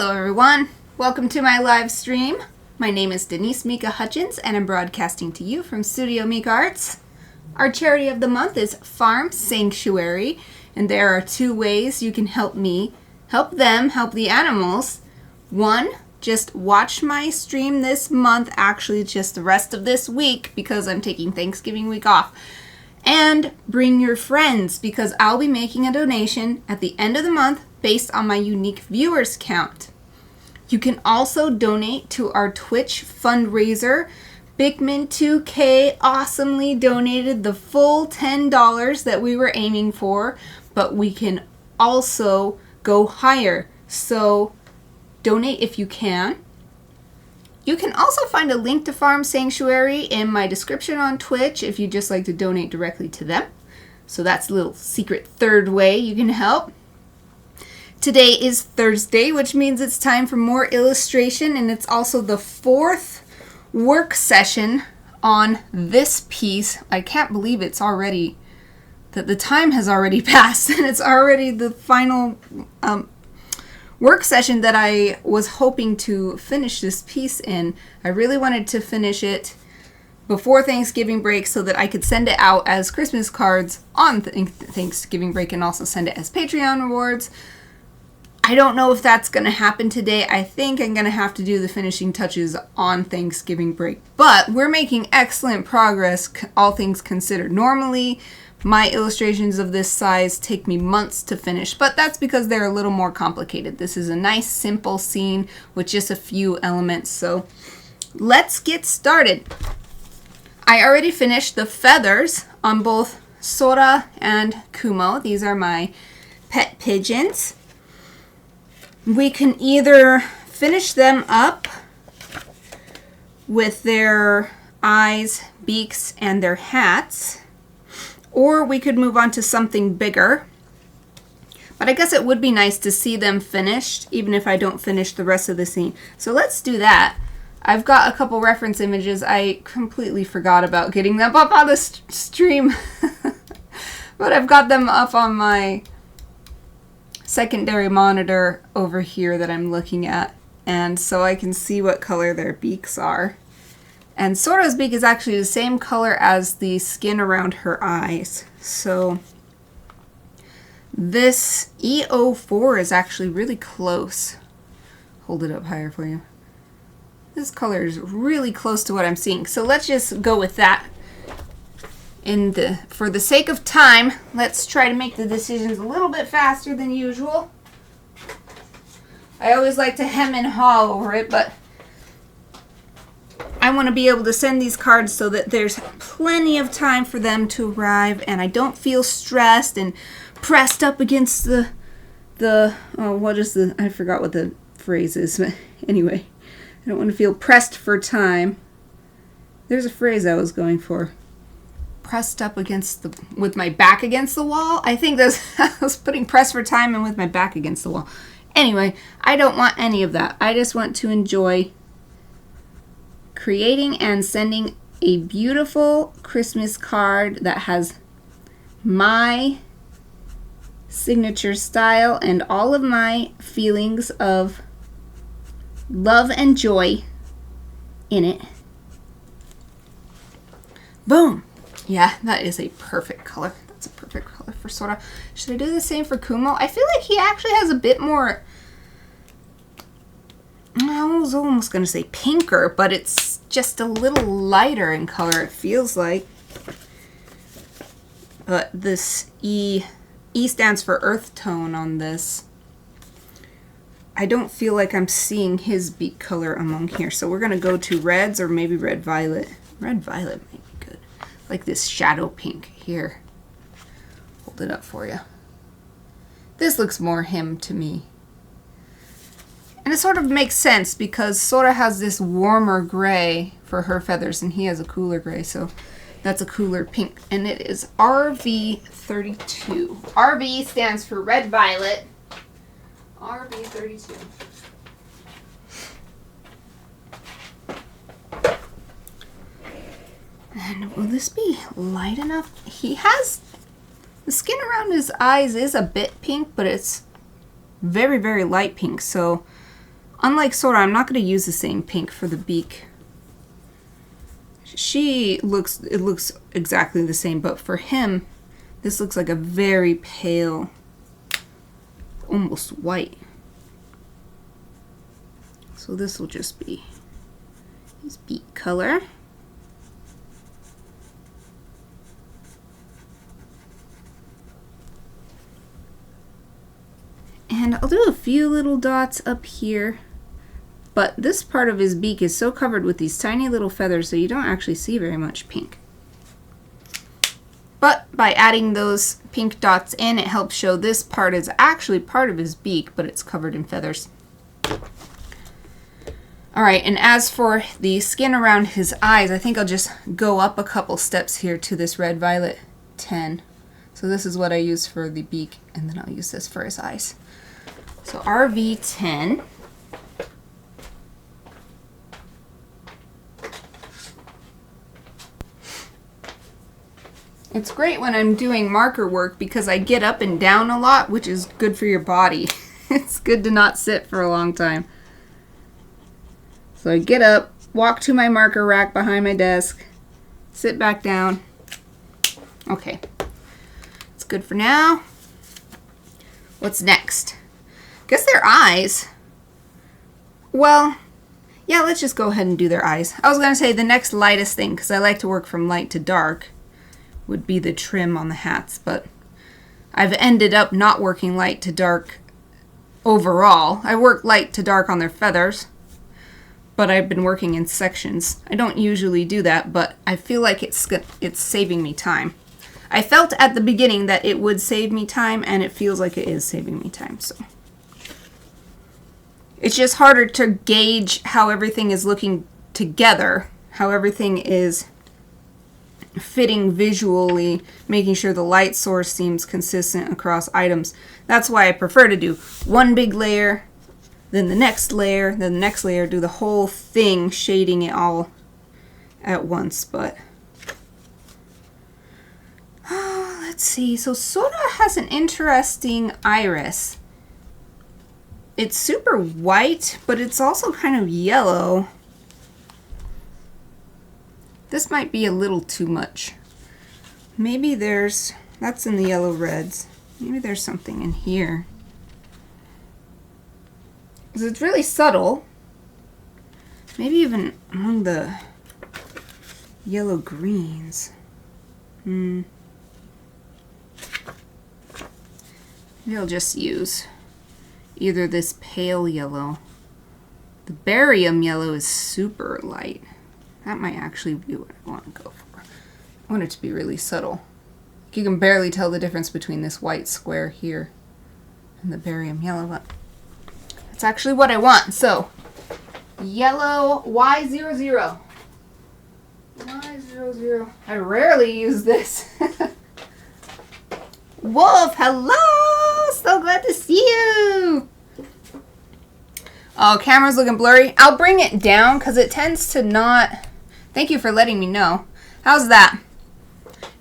Hello everyone, welcome to my live stream. My name is Denise Hutchins and I'm broadcasting to you from Studio Mikarts. Our charity of the month is Farm Sanctuary, and there are two ways you can help me, help them, help the animals. One, just watch my stream this month, actually just the rest of this week because I'm taking Thanksgiving week off. And bring your friends because I'll be making a donation at the end of the month based on my unique viewers count. You can also donate to our Twitch fundraiser. Bigman2K awesomely donated the full $10 that we were aiming for, but we can also go higher. So donate if you can. You can also find a link to Farm Sanctuary in my description on Twitch if you'd just like to donate directly to them. So that's a little secret third way you can help. Today is Thursday, which means it's time for more illustration, and it's also the fourth work session on this piece. I can't believe it's already, that the time has already passed, and it's already the final work session that I was hoping to finish this piece in. I really wanted to finish it before Thanksgiving break so that I could send it out as Christmas cards on Thanksgiving break and also send it as Patreon rewards. I don't know if that's going to happen today. I think I'm going to have to do the finishing touches on Thanksgiving break. But we're making excellent progress, all things considered. Normally, my illustrations of this size take me months to finish, but that's because they're a little more complicated. This is a nice, simple scene with just a few elements. So let's get started. I already finished the feathers on both Sora and Kumo. These are my pet pigeons. We can either finish them up with their eyes, beaks, and their hats, or we could move on to something bigger. But I guess it would be nice to see them finished, even if I don't finish the rest of the scene. So let's do that. I've got a couple reference images. I completely forgot about getting them up on the stream. But I've got them up on my secondary monitor over here that I'm looking at, and so I can see what color their beaks are. And Sora's beak is actually the same color as the skin around her eyes. So this E04 is actually really close. Hold it up higher for you. This color is really close to what I'm seeing. So let's just go with that. For the sake of time, let's try to make the decisions a little bit faster than usual. I always like to hem and haw over it, but I want to be able to send these cards so that there's plenty of time for them to arrive and I don't feel stressed and pressed up against I forgot what the phrase is, but anyway, I don't want to feel pressed for time. There's a phrase I was going for. Pressed up against with my back against the wall. I think I was putting press for time and with my back against the wall. Anyway, I don't want any of that. I just want to enjoy creating and sending a beautiful Christmas card that has my signature style and all of my feelings of love and joy in it. Boom. Yeah, that is a perfect color. That's a perfect color for Sora. Should I do the same for Kumo? I feel like he actually has a bit more, I was almost going to say pinker, but it's just a little lighter in color, it feels like. But this E stands for earth tone on this. I don't feel like I'm seeing his beak color among here, so we're going to go to reds or maybe red violet. Red violet might be good. Like this shadow pink here. Hold it up for you. This looks more him to me. And it sort of makes sense because Sora has this warmer gray for her feathers and he has a cooler gray, so that's a cooler pink. And it is RV32. RV stands for red violet. RV32. And will this be light enough? He has, the skin around his eyes is a bit pink, but it's very, very light pink. So Unlike Sora, I'm not going to use the same pink for the beak. It looks exactly the same, but for him, this looks like a very pale, almost white. So this will just be his beak color. And I'll do a few little dots up here. But this part of his beak is so covered with these tiny little feathers so you don't actually see very much pink. But by adding those pink dots in, it helps show this part is actually part of his beak, but it's covered in feathers. Alright, and as for the skin around his eyes, I think I'll just go up a couple steps here to this Red Violet 10. So this is what I use for the beak, and then I'll use this for his eyes. So RV10. It's great when I'm doing marker work because I get up and down a lot, which is good for your body. It's good to not sit for a long time. So I get up, walk to my marker rack behind my desk, sit back down. Okay, it's good for now. What's next? Guess their eyes. Well, yeah, let's just go ahead and do their eyes. I was going to say the next lightest thing, because I like to work from light to dark, would be the trim on the hats, but I've ended up not working light to dark overall. I work light to dark on their feathers, but I've been working in sections. I don't usually do that, but I feel like it's saving me time. I felt at the beginning that it would save me time, and it feels like it is saving me time, so. It's just harder to gauge how everything is looking together, how everything is fitting visually, making sure the light source seems consistent across items. That's why I prefer to do one big layer, then the next layer, then the next layer, do the whole thing, shading it all at once. But let's see. So Sora has an interesting iris. It's super white, but it's also kind of yellow. This might be a little too much. Maybe that's in the yellow reds. Maybe there's something in here. Because it's really subtle. Maybe even among the yellow greens. Maybe I'll just use either this pale yellow. The barium yellow is super light. That might actually be what I want to go for. I want it to be really subtle. You can barely tell the difference between this white square here and the barium yellow, but that's actually what I want. So, yellow Y00. Y00. I rarely use this. Wolf, hello! So glad to see you! Oh, camera's looking blurry. I'll bring it down because it tends to not... Thank you for letting me know. How's that?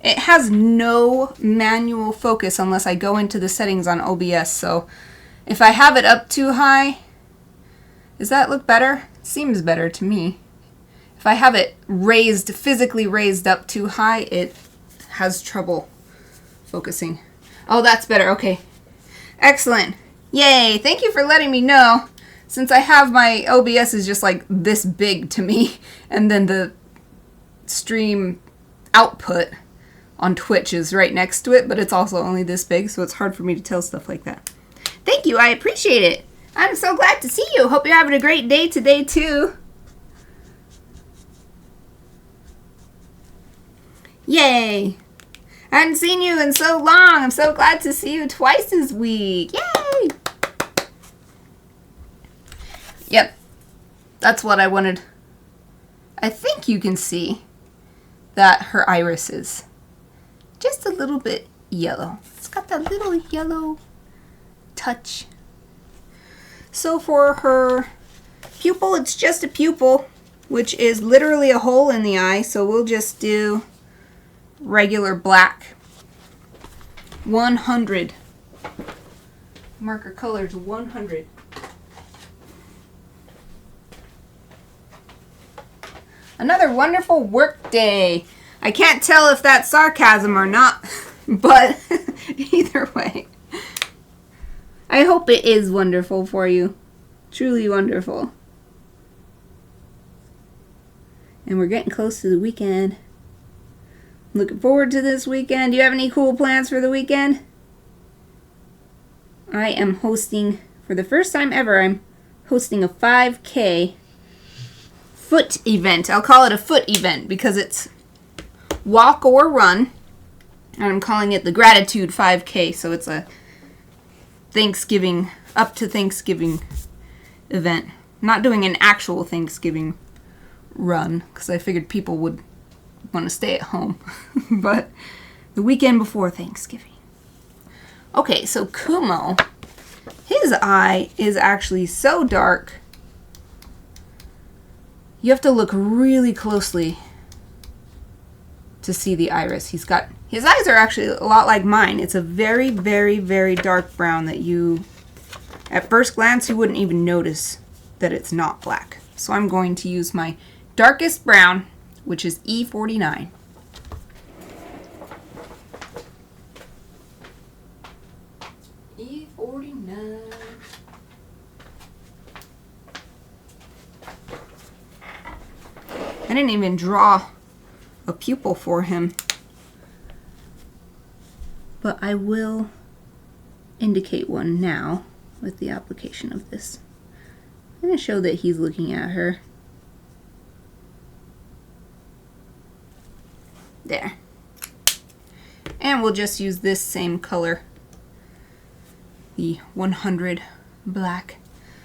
It has no manual focus unless I go into the settings on OBS, so if I have it up too high, does that look better? It seems better to me. If I have it raised, physically raised up too high, it has trouble focusing. Oh, that's better. Okay. Excellent. Yay. Thank you for letting me know. Since I have my OBS is just like this big to me, and then the stream output on Twitch is right next to it, but it's also only this big, so it's hard for me to tell stuff like that. Thank you. I appreciate it. I'm so glad to see you. Hope you're having a great day today, too. Yay. I haven't seen you in so long. I'm so glad to see you twice this week. Yay. Yep. That's what I wanted. I think you can see that her iris is just a little bit yellow. It's got that little yellow touch. So for her pupil, it's just a pupil, which is literally a hole in the eye. So we'll just do regular black. 100. Marker colors 100. Another wonderful work day. I can't tell if that's sarcasm or not, but either way. I hope it is wonderful for you. Truly wonderful. And we're getting close to the weekend. Looking forward to this weekend. Do you have any cool plans for the weekend? I am hosting, for the first time ever, I'm hosting a 5K foot event. I'll call it a foot event because it's walk or run. And I'm calling it the Gratitude 5K. So it's a Thanksgiving, up to Thanksgiving event. I'm not doing an actual Thanksgiving run because I figured people would want to stay at home. But the weekend before Thanksgiving. Okay, so Kumo, his eye is actually so dark. You have to look really closely to see the iris. His eyes are actually a lot like mine. It's a very, very, very dark brown that you, at first glance, you wouldn't even notice that it's not black. So I'm going to use my darkest brown, which is E49. E49. I didn't even draw a pupil for him, but I will indicate one now with the application of this. I'm going to show that he's looking at her. There. And we'll just use this same color, the 100 black,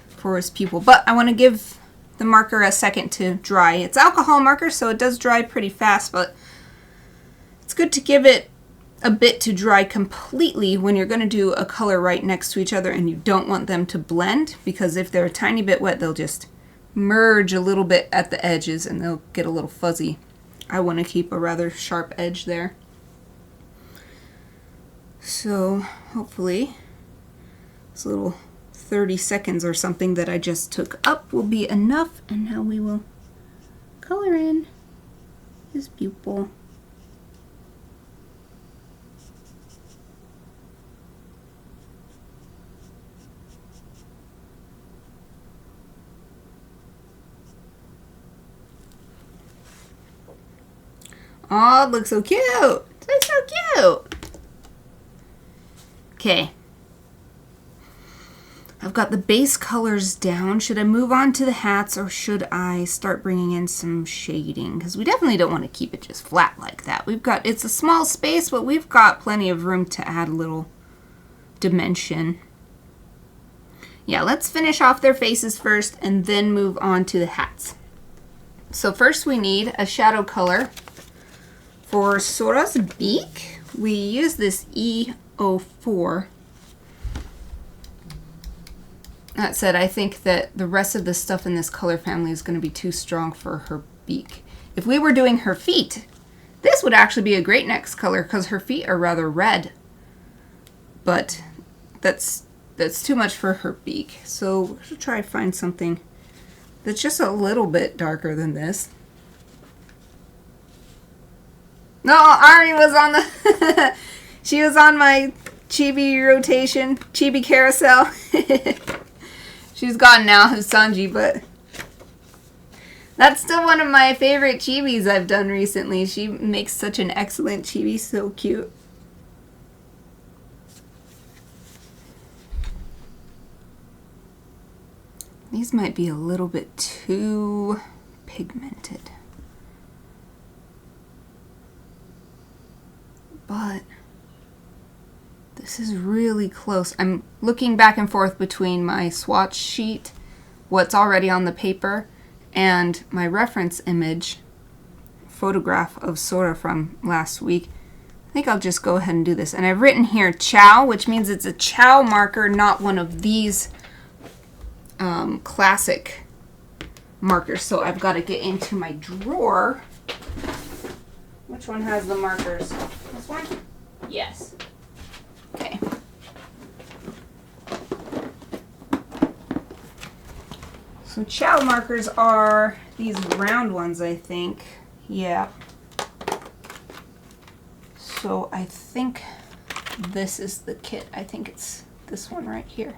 for his pupil. But I want to give the marker a second to dry. It's alcohol marker, so it does dry pretty fast, but it's good to give it a bit to dry completely when you're going to do a color right next to each other and you don't want them to blend, because if they're a tiny bit wet, they'll just merge a little bit at the edges and they'll get a little fuzzy. I want to keep a rather sharp edge there. So hopefully this little 30 seconds or something that I just took up will be enough, and now we will color in his pupil. Oh, it looks so cute! It looks so cute! Okay. I've got the base colors down. Should I move on to the hats, or should I start bringing in some shading? Because we definitely don't want to keep it just flat like that. It's a small space, but we've got plenty of room to add a little dimension. Yeah, let's finish off their faces first and then move on to the hats. So first we need a shadow color for Sora's beak. We use this E04. That said, I think that the rest of the stuff in this color family is going to be too strong for her beak. If we were doing her feet, this would actually be a great next color because her feet are rather red. But that's too much for her beak. So we're going to try to find something that's just a little bit darker than this. No, Ari was on the... she was on my chibi rotation, chibi carousel. She's gone now, Sanji, but that's still one of my favorite chibis I've done recently. She makes such an excellent chibi, so cute. These might be a little bit too pigmented. But this is really close. I'm looking back and forth between my swatch sheet, what's already on the paper, and my reference image photograph of Sora from last week. I think I'll just go ahead and do this. And I've written here Chow, which means it's a Chow marker, not one of these classic markers. So I've got to get into my drawer. Which one has the markers? This one? Yes. Okay. So chow markers are these round ones, I think. Yeah. So I think this is the kit. I think it's this one right here.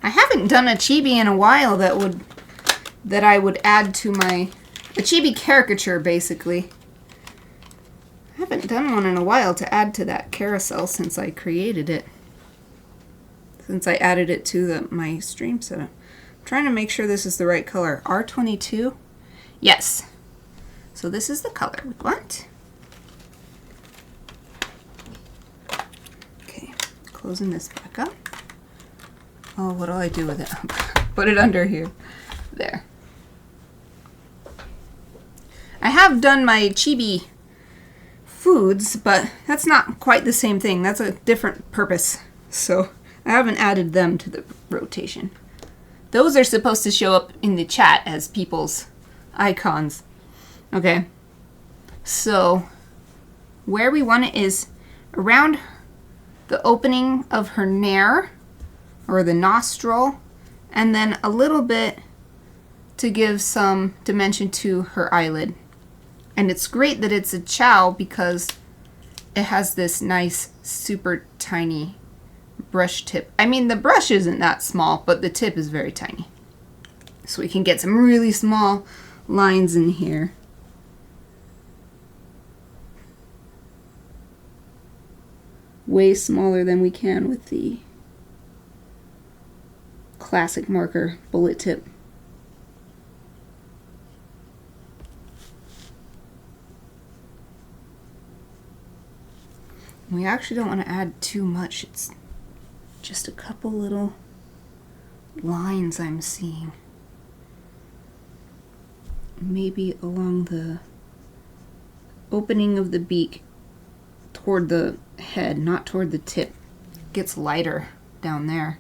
I haven't done a chibi in a while that I would add to a chibi caricature, basically. I haven't done one in a while to add to that carousel since I created it. Since I added it to my stream setup. I'm trying to make sure this is the right color. R22? Yes. So this is the color we want. Okay, closing this back up. Oh, what do I do with it? Put it under here. There. I have done my chibi foods, but that's not quite the same thing. That's a different purpose. So I haven't added them to the rotation. Those are supposed to show up in the chat as people's icons. Okay. So where we want it is around the opening of her nair, or the nostril, and then a little bit to give some dimension to her eyelid. And it's great that it's a chow because it has this nice, super tiny brush tip. I mean, the brush isn't that small, but the tip is very tiny. So we can get some really small lines in here. Way smaller than we can with the classic marker bullet tip. We actually don't want to add too much. It's just a couple little lines I'm seeing. Maybe along the opening of the beak toward the head, not toward the tip. It gets lighter down there.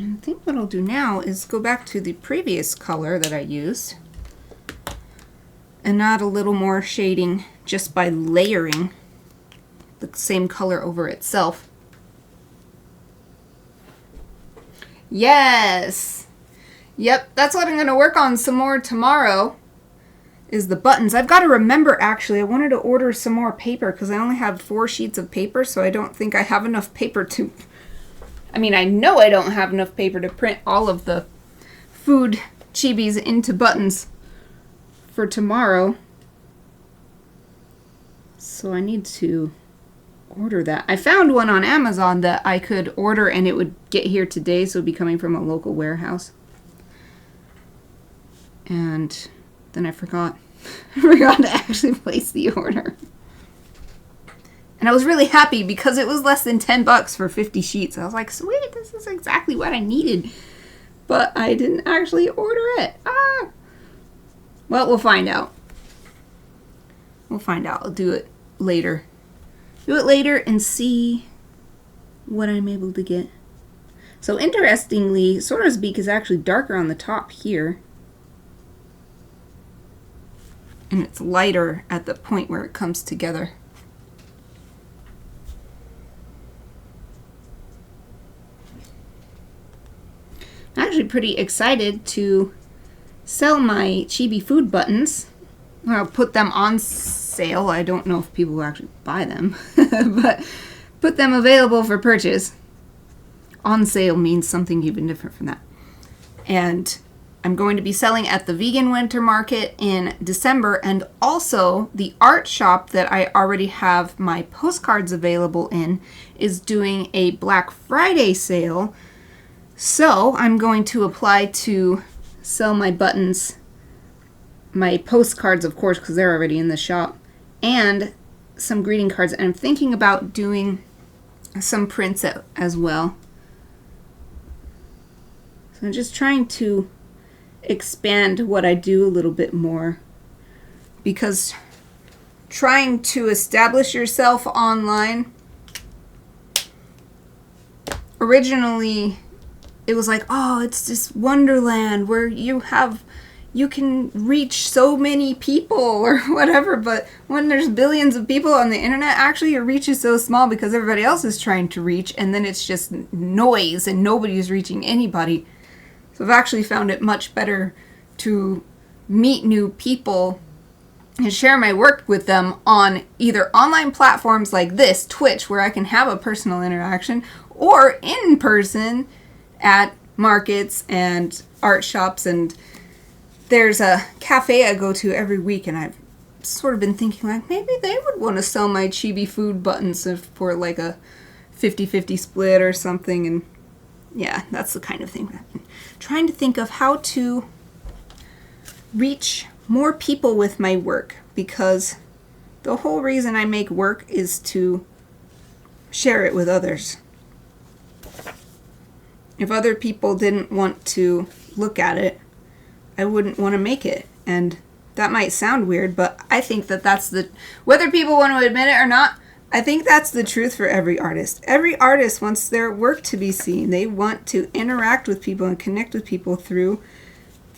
And I think what I'll do now is go back to the previous color that I used and add a little more shading just by layering the same color over itself. Yes! Yep, that's what I'm going to work on some more tomorrow, is the buttons. I've got to remember, actually, I wanted to order some more paper because I only have 4 sheets of paper, so I don't think I have enough paper to... I mean, I know I don't have enough paper to print all of the food chibis into buttons for tomorrow. So I need to order that. I found one on Amazon that I could order and it would get here today, so it would be coming from a local warehouse. And then I forgot. I forgot to actually place the order. And I was really happy because it was less than $10 for 50 sheets. I was like, sweet, this is exactly what I needed. But I didn't actually order it. Ah! Well, we'll find out. We'll find out. I'll do it later. Do it later and see what I'm able to get. So interestingly, Sora's beak is actually darker on the top here. And it's lighter at the point where it comes together. I'm actually pretty excited to sell my chibi food buttons. I'll put them on sale. I don't know if people will actually buy them, but put them available for purchase. On sale means something even different from that. And I'm going to be selling at the Vegan Winter Market in December, and also the art shop that I already have my postcards available in is doing a Black Friday sale. So I'm going to apply to sell my buttons, my postcards, of course, because they're already in the shop, and some greeting cards. And I'm thinking about doing some prints as well. So I'm just trying to expand what I do a little bit more, because trying to establish yourself online, originally it was like, oh, it's this wonderland where you can reach so many people or whatever, but when there's billions of people on the internet, actually your reach is so small because everybody else is trying to reach, and then it's just noise and nobody's reaching anybody. So I've actually found it much better to meet new people and share my work with them on either online platforms like this, Twitch, where I can have a personal interaction, or in person at markets and art shops. And there's a cafe I go to every week, and I've sort of been thinking, like, maybe they would want to sell my chibi food buttons for like a 50-50 split or something. And yeah, that's the kind of thing I've been trying to think of, how to reach more people with my work, because the whole reason I make work is to share it with others. If other people didn't want to look at it, I wouldn't want to make it. And that might sound weird, but I think that that's whether people want to admit it or not, I think that's the truth for every artist. Every artist wants their work to be seen. They want to interact with people and connect with people through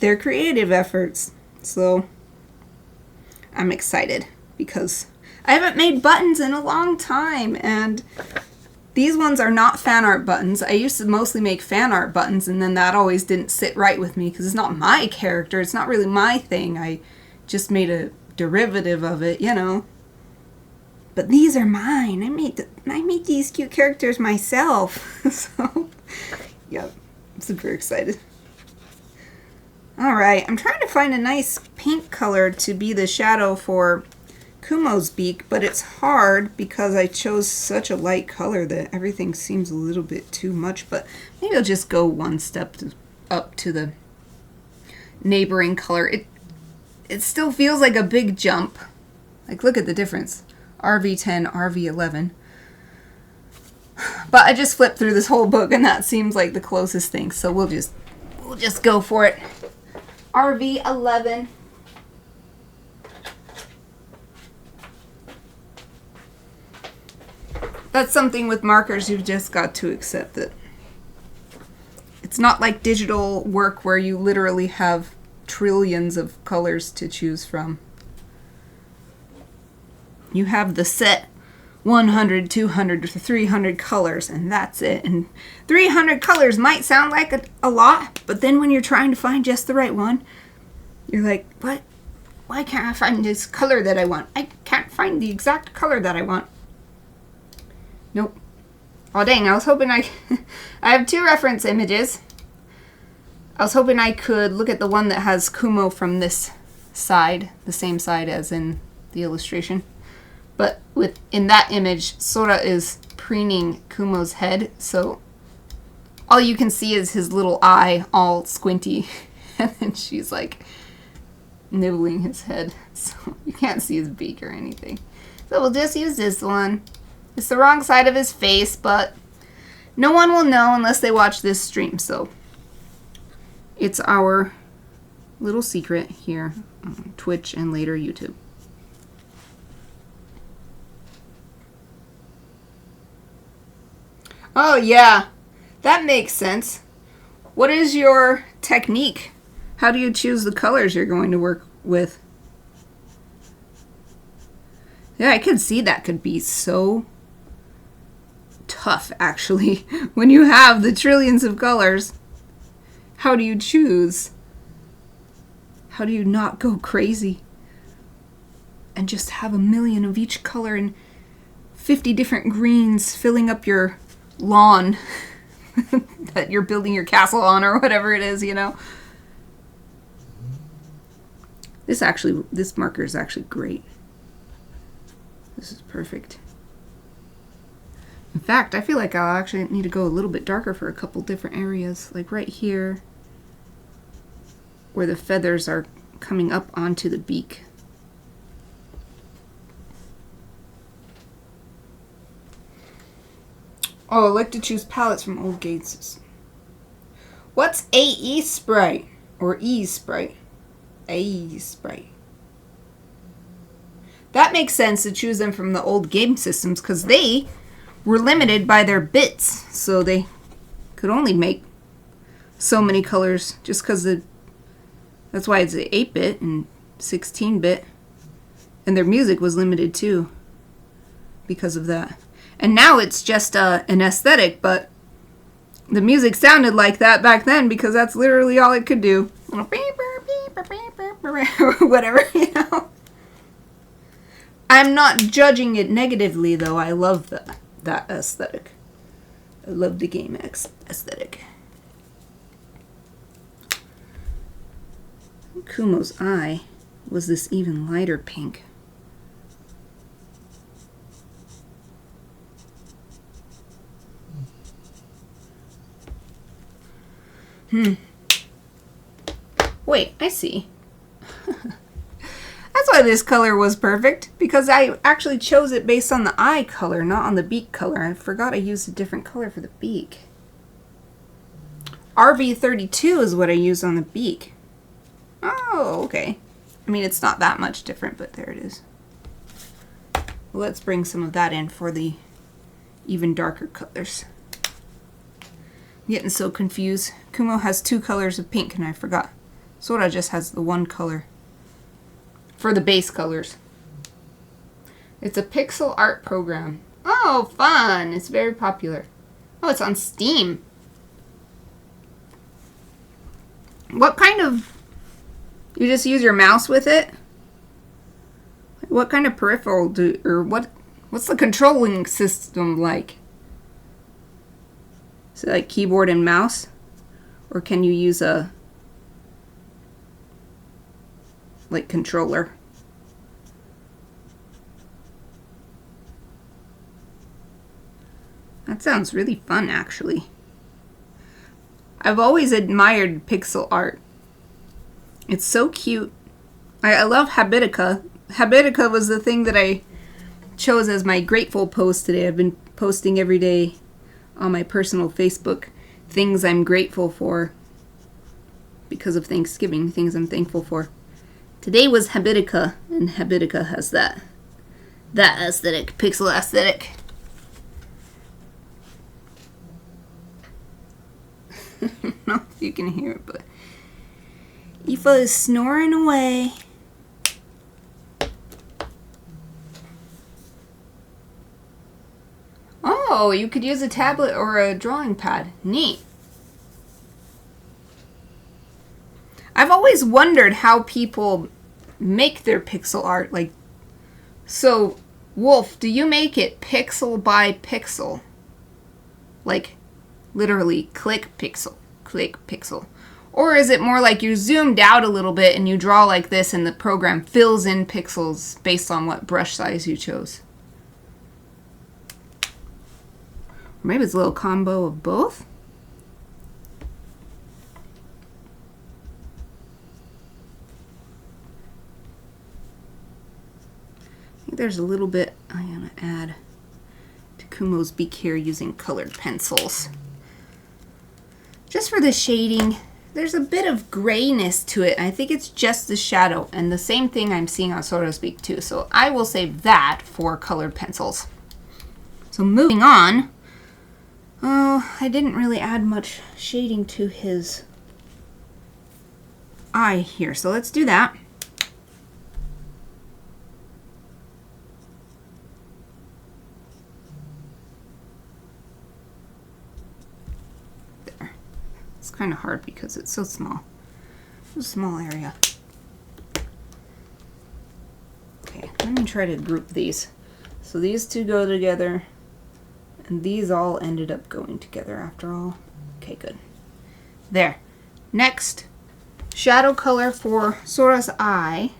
their creative efforts. So I'm excited because I haven't made buttons in a long time, and these ones are not fan art buttons. I used to mostly make fan art buttons, and then that always didn't sit right with me because it's not my character. It's not really my thing. I just made a derivative of it, you know. But these are mine. I made these cute characters myself. So, yep, I'm super excited. Alright, I'm trying to find a nice pink color to be the shadow for Kumo's beak, but it's hard because I chose such a light color that everything seems a little bit too much. But maybe I'll just go one step up to the neighboring color. It still feels like a big jump. Like, look at the difference. RV10, RV11. But I just flipped through this whole book, and that seems like the closest thing. So we'll just go for it. RV11. That's something with markers you've just got to accept, that it's not like digital work where you literally have trillions of colors to choose from. You have the set 100, 200, 300 colors, and that's it. And 300 colors might sound like a lot, but then when you're trying to find just the right one, you're like, what? Why can't I find this color that I want? I can't find the exact color that I want. Nope. Oh dang, I was hoping I have two reference images. I was hoping I could look at the one that has Kumo from this side, the same side as in the illustration. But in that image, Sora is preening Kumo's head, so all you can see is his little eye all squinty, and then she's like nibbling his head, so you can't see his beak or anything. So we'll just use this one. It's the wrong side of his face, but no one will know unless they watch this stream, so it's our little secret here on Twitch and later YouTube. Oh yeah, that makes sense. What is your technique? How do you choose the colors you're going to work with? Yeah, I could see that could be so tough, actually. When you have the trillions of colors, how do you choose? How do you not go crazy and just have a million of each color and 50 different greens filling up your lawn that you're building your castle on, or whatever it is, you know? This marker is actually great. This is perfect. In fact, I feel like I'll actually need to go a little bit darker for a couple different areas, like right here where the feathers are coming up onto the beak. Oh, I like to choose palettes from Old Gates. What's AE Sprite? Or E Sprite? AE Sprite. That makes sense to choose them from the old game systems because they were limited by their bits. So they could only make so many colors just because that's why it's 8-bit and 16-bit. And their music was limited too because of that. And now it's just an aesthetic, but the music sounded like that back then because that's literally all it could do. Whatever, you know. I'm not judging it negatively, though. I love that aesthetic. I love the game aesthetic. Kumo's eye was this even lighter pink. Wait, I see. That's why this color was perfect, because I actually chose it based on the eye color, not on the beak color. I forgot I used a different color for the beak. RV32 is what I used on the beak. Oh, okay. I mean, it's not that much different, but there it is. Let's bring some of that in for the even darker colors. I'm getting so confused. Kumo has 2 colors of pink, and I forgot. Sora just has the 1 color for the base colors. It's a pixel art program. Oh, fun! It's very popular. Oh, it's on Steam. What kind of... You just use your mouse with it? What kind of peripheral what's the controlling system like? Is it like keyboard and mouse? Or can you use a like controller? That sounds really fun, actually. I've always admired pixel art. It's so cute. I love Habitica. Habitica was the thing that I chose as my grateful post today. I've been posting every day on my personal Facebook things I'm grateful for because of Thanksgiving, things I'm thankful for. Today was Habitica, and Habitica has that aesthetic, pixel aesthetic. I don't know if you can hear it, but Aoife is snoring away. Oh, you could use a tablet or a drawing pad. Neat. I've always wondered how people make their pixel art. Like, so, Wolf, do you make it pixel by pixel? Like, literally click pixel, click pixel. Or is it more like you zoomed out a little bit and you draw like this and the program fills in pixels based on what brush size you chose? Or maybe it's a little combo of both. I think there's a little bit I'm going to add to Kumo's beak here using colored pencils. Just for the shading. There's a bit of grayness to it. I think it's just the shadow, and the same thing I'm seeing on Sora's beak too. So I will save that for colored pencils. So moving on. Oh, I didn't really add much shading to his eye here. So let's do that. Kind of hard because it's so small. It's a small area. Okay, let me try to group these. So these two go together, and these all ended up going together after all. Okay, good. There. Next, shadow color for Sora's eye,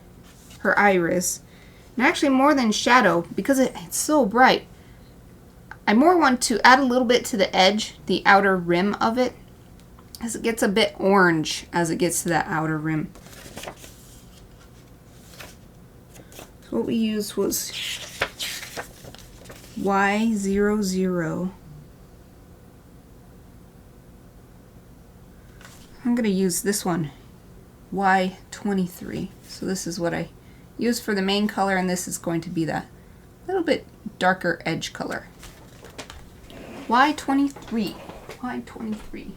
her iris. And actually more than shadow, because it's so bright, I more want to add a little bit to the edge, the outer rim of it, as it gets a bit orange as it gets to that outer rim. So what we used was Y00. I'm going to use this one, Y23. So this is what I use for the main color, and this is going to be that little bit darker edge color. Why 23? Why 23?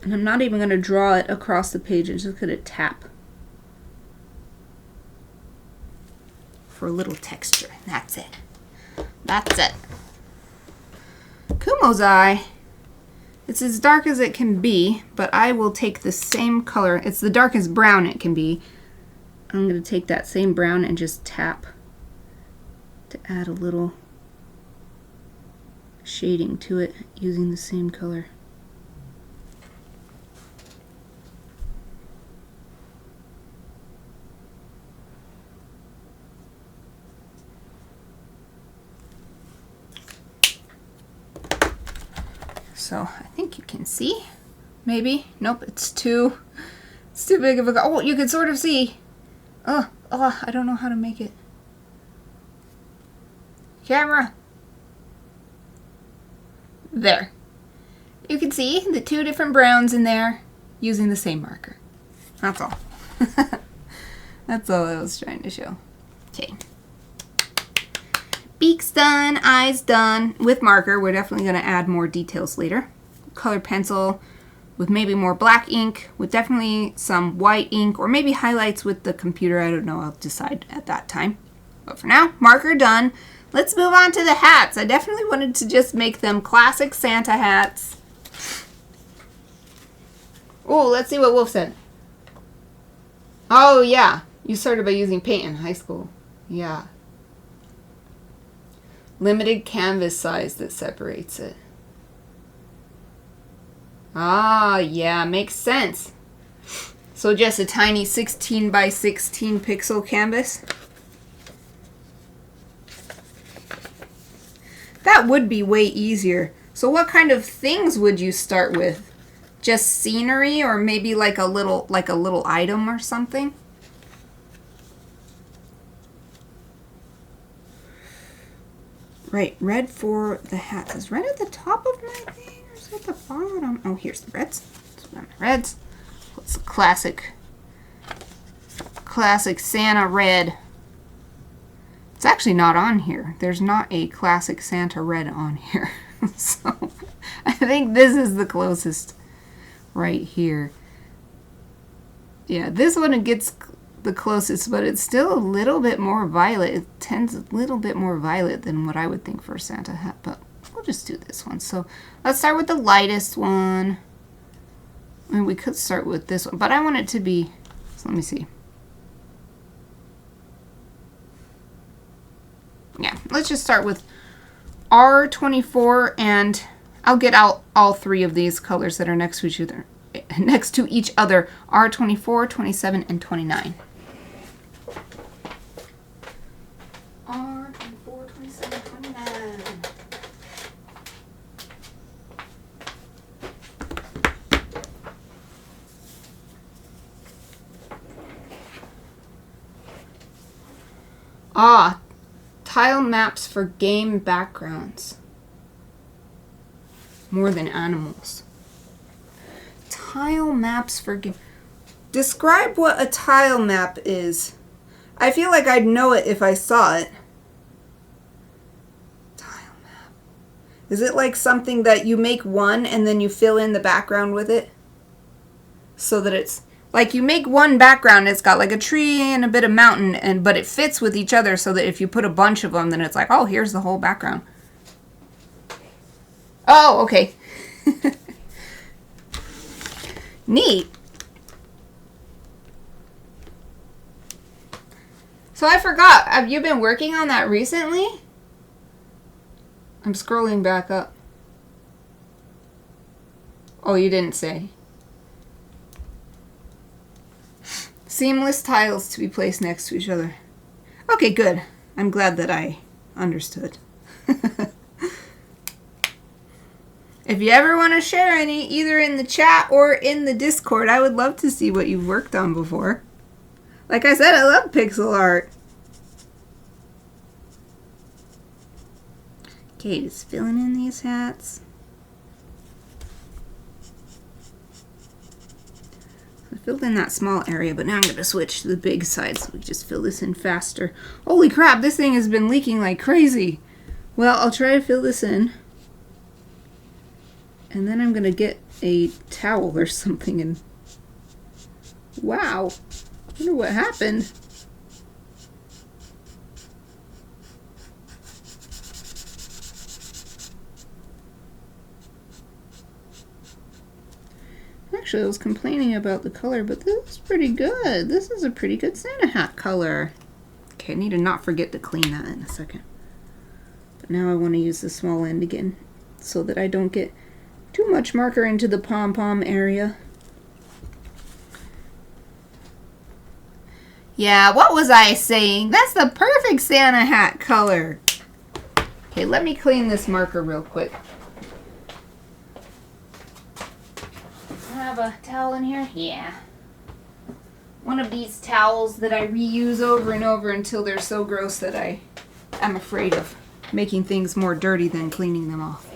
And I'm not even going to draw it across the page. I'm just going to tap for a little texture. That's it. That's it. Kumo's eye. It's as dark as it can be, but I will take the same color. It's the darkest brown it can be. I'm going to take that same brown and just tap to add a little shading to it using the same color. So I think you can see, maybe. Nope, it's too big of a, oh, you can sort of see. Oh, I don't know how to make it. Camera. There. You can see the two different browns in there using the same marker. That's all. That's all I was trying to show. Okay. Beak's done, eyes done. With marker, we're definitely going to add more details later. Color pencil with maybe more black ink, with definitely some white ink, or maybe highlights with the computer. I don't know, I'll decide at that time. But for now, marker done. Let's move on to the hats. I definitely wanted to just make them classic Santa hats. Oh, let's see what Wolf said. Oh yeah, you started by using paint in high school. Yeah. Limited canvas size that separates it. Ah, yeah, makes sense. So just a tiny 16 by 16 pixel canvas. That would be way easier. So what kind of things would you start with? Just scenery, or maybe like a little item or something? Right, red for the hats. Is red at the top of my thing, or is it at the bottom? Oh, here's the reds. Let's put on the reds. What's the classic Santa red? It's actually not on here. There's not a classic Santa red on here. So I think this is the closest right here. Yeah, this one it gets the closest, but it's still a little bit more violet. It tends a little bit more violet than what I would think for a Santa hat, but we'll just do this one. So let's start with the lightest one. I mean, we could start with this one, but I want it to be, so let me see. Yeah, let's just start with R24, and I'll get out all three of these colors that are next to each other, R24, 27, and 29. R24, 27, 29. Ah, tile maps for game backgrounds. More than animals. Tile maps for game. Describe what a tile map is. I feel like I'd know it if I saw it. Tile map. Is it like something that you make one and then you fill in the background with it? So that it's like you make one background, it's got like a tree and a bit of mountain, but it fits with each other so that if you put a bunch of them, then it's like, oh, here's the whole background. Oh, okay. Neat. So I forgot, have you been working on that recently? I'm scrolling back up. Oh, you didn't say. Seamless tiles to be placed next to each other. Okay, good. I'm glad that I understood. If you ever want to share any, either in the chat or in the Discord, I would love to see what you've worked on before. Like I said, I love pixel art. Okay, just filling in these hats. I filled in that small area, but now I'm going to switch to the big side so we just fill this in faster. Holy crap, this thing has been leaking like crazy. Well, I'll try to fill this in. And then I'm going to get a towel or something and... Wow. I wonder what happened. Actually, I was complaining about the color, but this is pretty good. This is a pretty good Santa hat color. Okay, I need to not forget to clean that in a second. But now I want to use the small end again so that I don't get too much marker into the pom-pom area. Yeah, what was I saying? That's the perfect Santa hat color. Okay, let me clean this marker real quick. Have a towel in here? Yeah. One of these towels that I reuse over and over until they're so gross that I'm afraid of making things more dirty than cleaning them off.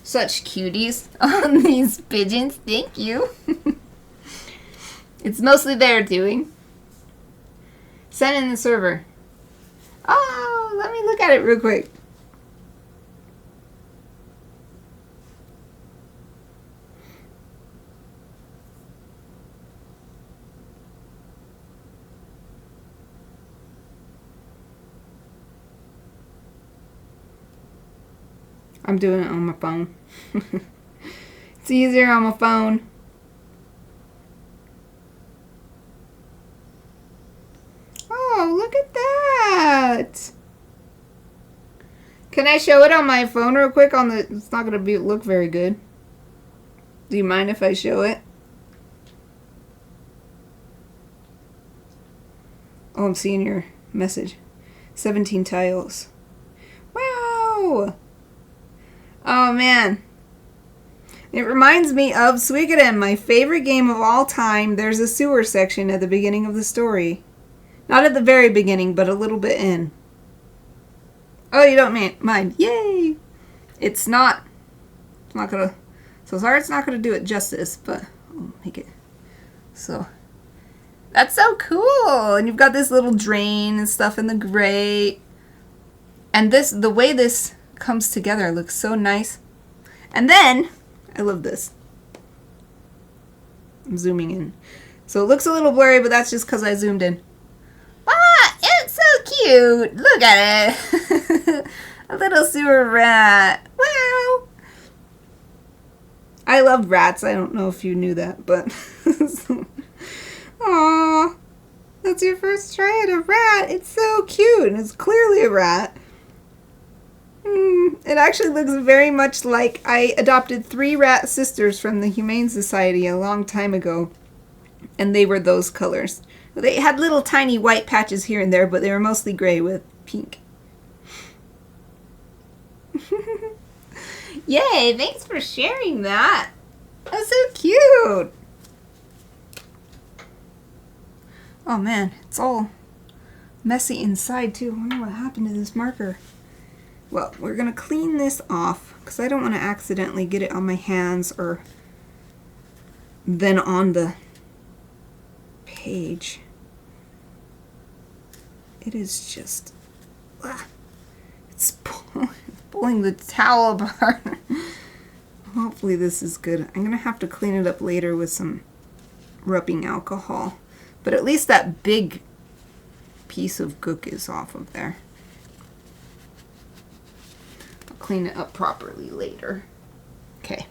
Such cuties on these pigeons. Thank you. It's mostly their doing. Send in the server. Oh, let me look at it real quick. I'm doing it on my phone. It's easier on my phone. Oh, look at that! Can I show it on my phone real quick? It's not gonna look very good. Do you mind if I show it? Oh, I'm seeing your message. 17 tiles. Wow! Oh man. It reminds me of Suikoden, my favorite game of all time. There's a sewer section at the beginning of the story. Not at the very beginning, but a little bit in. Oh, you don't mind. Yay! It's not gonna... So sorry it's not gonna do it justice, but I'll make it. So... That's so cool! And you've got this little drain and stuff in the grate. And the way this comes together looks so nice. And then, I love this. I'm zooming in. So it looks a little blurry, but that's just because I zoomed in. Ah, it's so cute! Look at it! A little sewer rat. Wow! I love rats. I don't know if you knew that, but... Aww. That's your first try at a rat. It's so cute, and it's clearly a rat. It actually looks very much like I adopted 3 rat sisters from the Humane Society a long time ago. And they were those colors. They had little tiny white patches here and there, but they were mostly gray with pink. Yay, thanks for sharing that. That's so cute. Oh man, it's all messy inside too. I wonder what happened to this marker. Well, we're going to clean this off because I don't want to accidentally get it on my hands or then on the page. It is just... It's pulling the towel apart. Hopefully this is good. I'm going to have to clean it up later with some rubbing alcohol. But at least that big piece of gook is off of there. Clean it up properly later. Okay.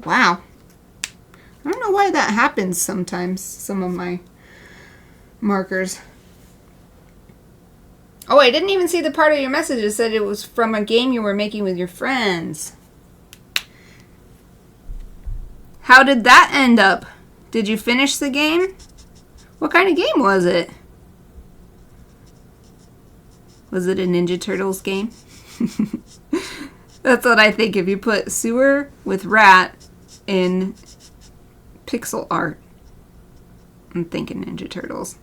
Wow. I don't know why that happens sometimes, some of my markers. Oh, I didn't even see the part of your message. It said it was from a game you were making with your friends. How did that end up? Did you finish the game? What kind of game was it? Was it a Ninja Turtles game? That's what I think. If you put sewer with rat in pixel art, I'm thinking Ninja Turtles.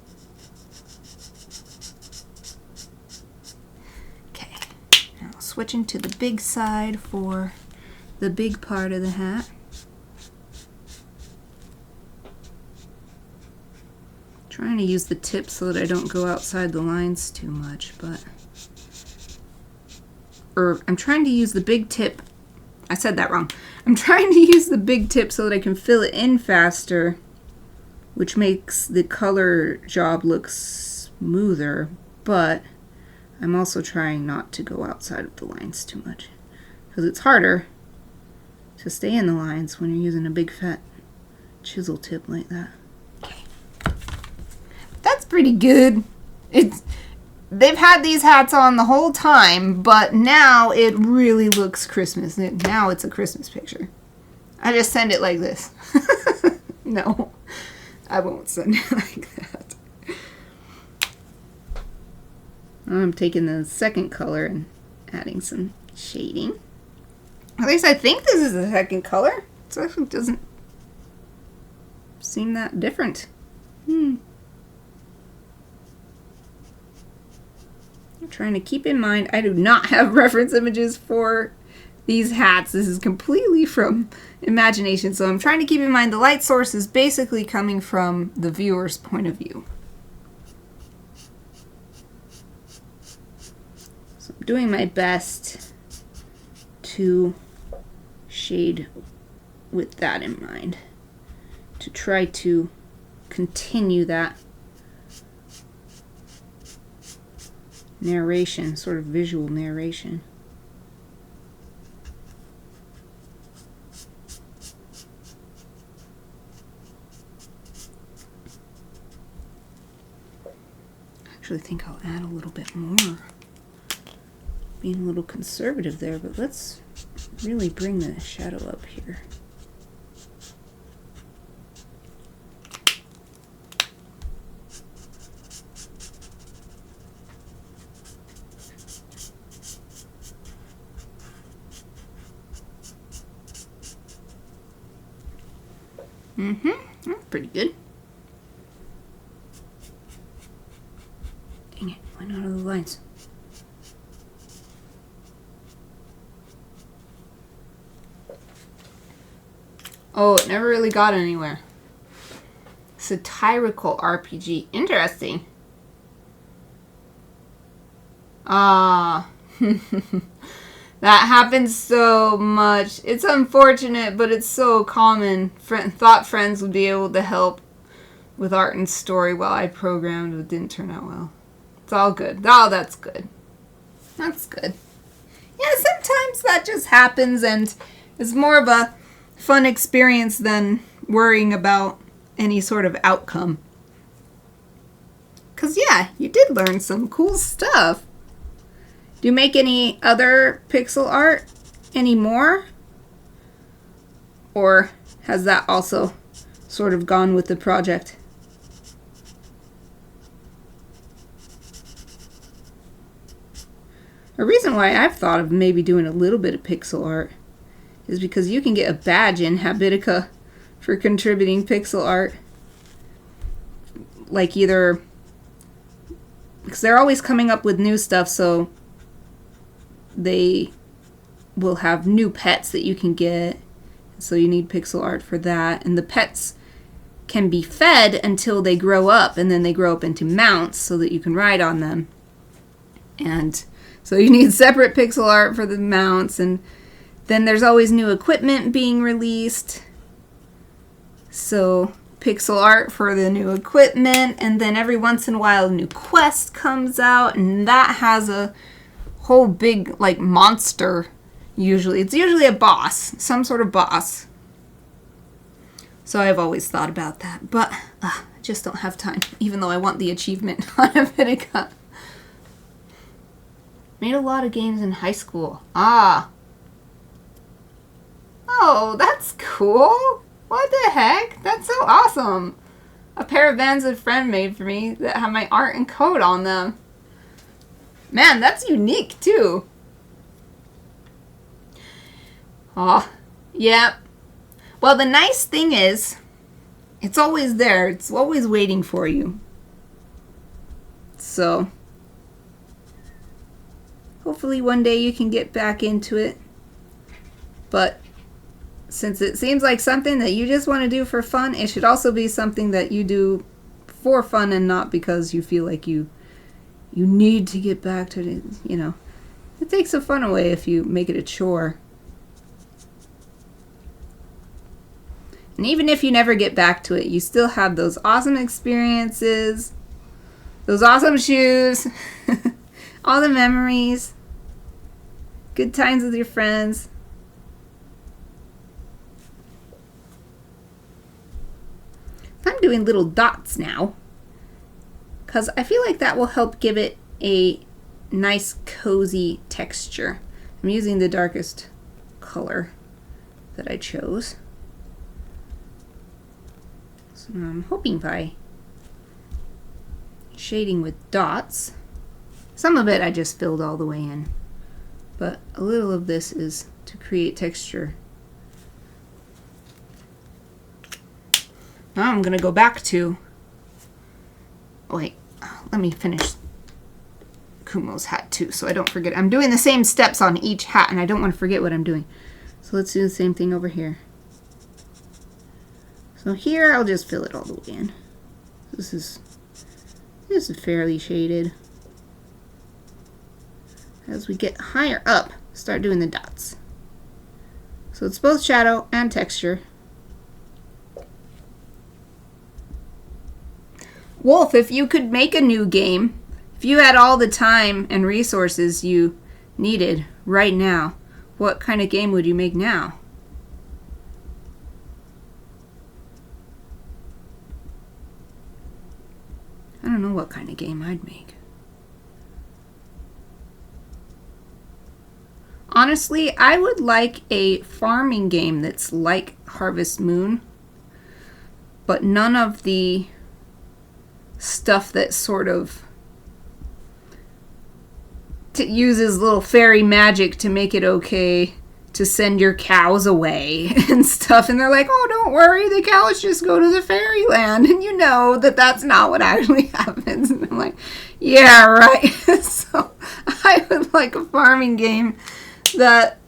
switching to the big side for the big part of the hat. Trying to use the tip so that I don't go outside the lines too much, or I'm trying to use the big tip. I said that wrong. I'm trying to use the big tip so that I can fill it in faster, which makes the color job look smoother, but I'm also trying not to go outside of the lines too much, because it's harder to stay in the lines when you're using a big fat chisel tip like that. Okay. That's pretty good. They've had these hats on the whole time, but now it really looks Christmas. Now it's a Christmas picture. I just send it like this. No, I won't send it like that. I'm taking the second color and adding some shading. At least I think this is the second color. So it doesn't seem that different. I'm trying to keep in mind I do not have reference images for these hats. This is completely from imagination. So I'm trying to keep in mind the light source is basically coming from the viewer's point of view. So I'm doing my best to shade with that in mind, to try to continue that narration, sort of visual narration. I actually think I'll add a little bit more. Being a little conservative there, but let's really bring the shadow up here. That's pretty good. Dang it, went out of the lines. Oh, it never really got anywhere. Satirical RPG. Interesting. Ah. That happens so much. It's unfortunate, but it's so common. Thought friends would be able to help with art and story while I programmed, but it didn't turn out well. It's all good. Oh, that's good. That's good. Yeah, sometimes that just happens, and it's more of a fun experience than worrying about any sort of outcome. 'Cause yeah, you did learn some cool stuff. Do you make any other pixel art anymore? Or has that also sort of gone with the project? A reason why I've thought of maybe doing a little bit of pixel art is because you can get a badge in Habitica for contributing pixel art. Like either, because they're always coming up with new stuff, so they will have new pets that you can get. So you need pixel art for that. And the pets can be fed until they grow up, and then they grow up into mounts so that you can ride on them. And so you need separate pixel art for the mounts, and then there's always new equipment being released. So pixel art for the new equipment, and then every once in a while a new quest comes out, and that has a whole big like monster. Usually it's usually a boss, some sort of boss. So I've always thought about that, but I just don't have time, even though I want the achievement on Habitica. Made a lot of games in high school. Oh, that's cool. What the heck? That's so awesome. A pair of Vans a friend made for me that have my art and code on them. Man, that's unique too. Oh, yeah. Well, the nice thing is, it's always there. It's always waiting for you. So, Hopefully one day you can get back into it. But since it seems like something that you just want to do for fun, it should also be something that you do for fun and not because you feel like you need to get back to it, you know. It takes the fun away if you make it a chore. And even if you never get back to it, you still have those awesome experiences, those awesome shoes, all the memories, good times with your friends. I'm doing little dots now because I feel like that will help give it a nice cozy texture. I'm using the darkest color that I chose. So I'm hoping by shading with dots, some of it I just filled all the way in, but a little of this is to create texture. Now I'm going to go back to, oh wait, let me finish Kumo's hat too so I don't forget. I'm doing the same steps on each hat and I don't want to forget what I'm doing. So let's do the same thing over here. So here I'll just fill it all the way in. This is fairly shaded. As we get higher up, start doing the dots. So it's both shadow and texture. Wolf, if you could make a new game, if you had all the time and resources you needed right now, what kind of game would you make now? I don't know what kind of game I'd make. Honestly, I would like a farming game that's like Harvest Moon, but none of the stuff that sort of uses little fairy magic to make it okay to send your cows away and stuff. And they're like, oh, don't worry, the cows just go to the fairyland. And you know that that's not what actually happens. And I'm like, yeah, right. So I would like a farming game that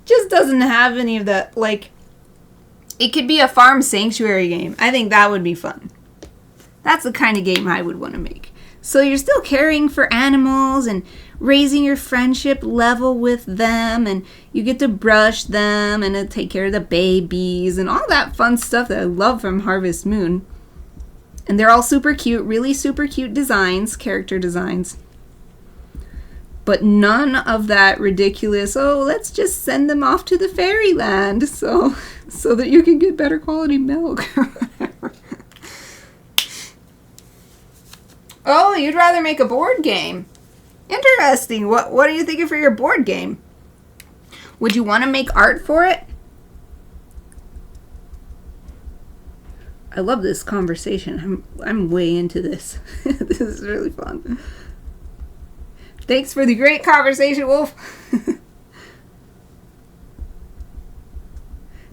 just doesn't have any of that. Like, it could be a farm sanctuary game. I think that would be fun. That's the kind of game I would want to make. So you're still caring for animals and raising your friendship level with them, and you get to brush them and take care of the babies and all that fun stuff that I love from Harvest Moon. And they're all super cute, really super cute designs, character designs. But none of that ridiculous, oh, let's just send them off to the fairyland so that you can get better quality milk or whatever. Oh, you'd rather make a board game. Interesting. What are you thinking for your board game? Would you want to make art for it? I love this conversation. I'm way into this. This is really fun. Thanks for the great conversation, Wolf.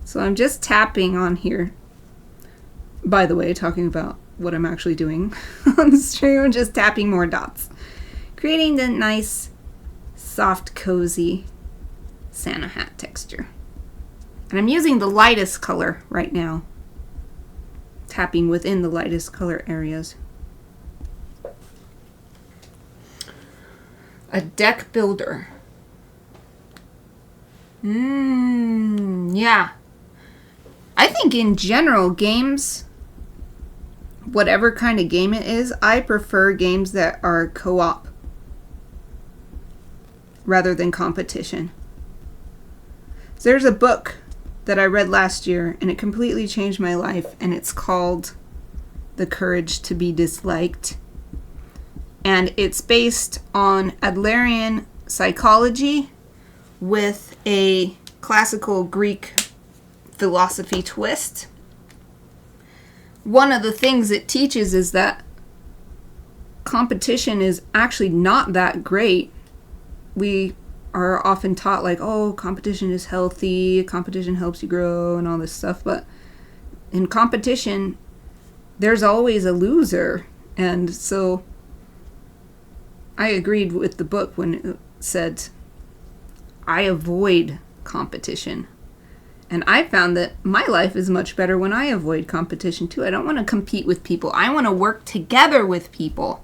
So I'm just tapping on here. By the way, talking about what I'm actually doing on the stream, I'm just tapping more dots. Creating the nice, soft, cozy Santa hat texture. And I'm using the lightest color right now. Tapping within the lightest color areas. A deck builder. Yeah. I think in general, games, whatever kind of game it is, I prefer games that are co-op rather than competition. So there's a book that I read last year, and it completely changed my life, and it's called The Courage to be Disliked. And it's based on Adlerian psychology with a classical Greek philosophy twist. One of the things it teaches is that competition is actually not that great. We are often taught like, oh, competition is healthy, competition helps you grow and all this stuff. But in competition, there's always a loser. And so I agreed with the book when it said, I avoid competition. And I found that my life is much better when I avoid competition too. I don't want to compete with people. I want to work together with people.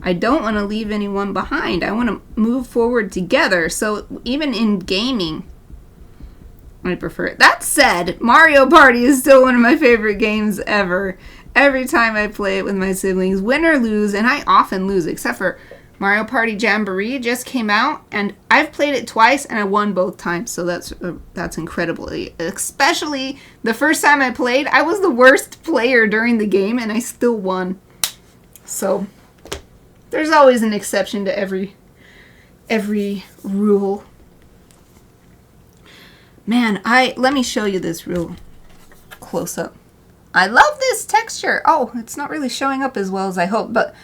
I don't want to leave anyone behind. I want to move forward together. So even in gaming, I prefer it. That said, Mario Party is still one of my favorite games ever. Every time I play it with my siblings, win or lose, and I often lose, except for Mario Party Jamboree just came out, and I've played it twice, and I won both times, so that's incredible. Especially the first time I played, I was the worst player during the game, and I still won. So there's always an exception to every rule. Man, let me show you this real close up. I love this texture. Oh, it's not really showing up as well as I hope, but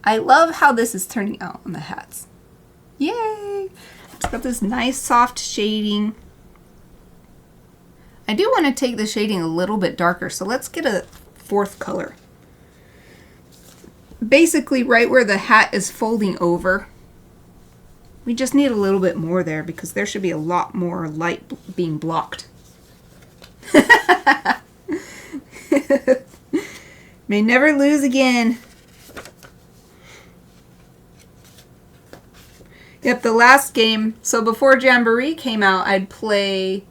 I love how this is turning out on the hats. Yay! It's got this nice soft shading. I do want to take the shading a little bit darker, so let's get a fourth color. Basically right where the hat is folding over. We just need a little bit more there because there should be a lot more light being blocked. May never lose again. Yep, the last game, so before Jamboree came out, I'd play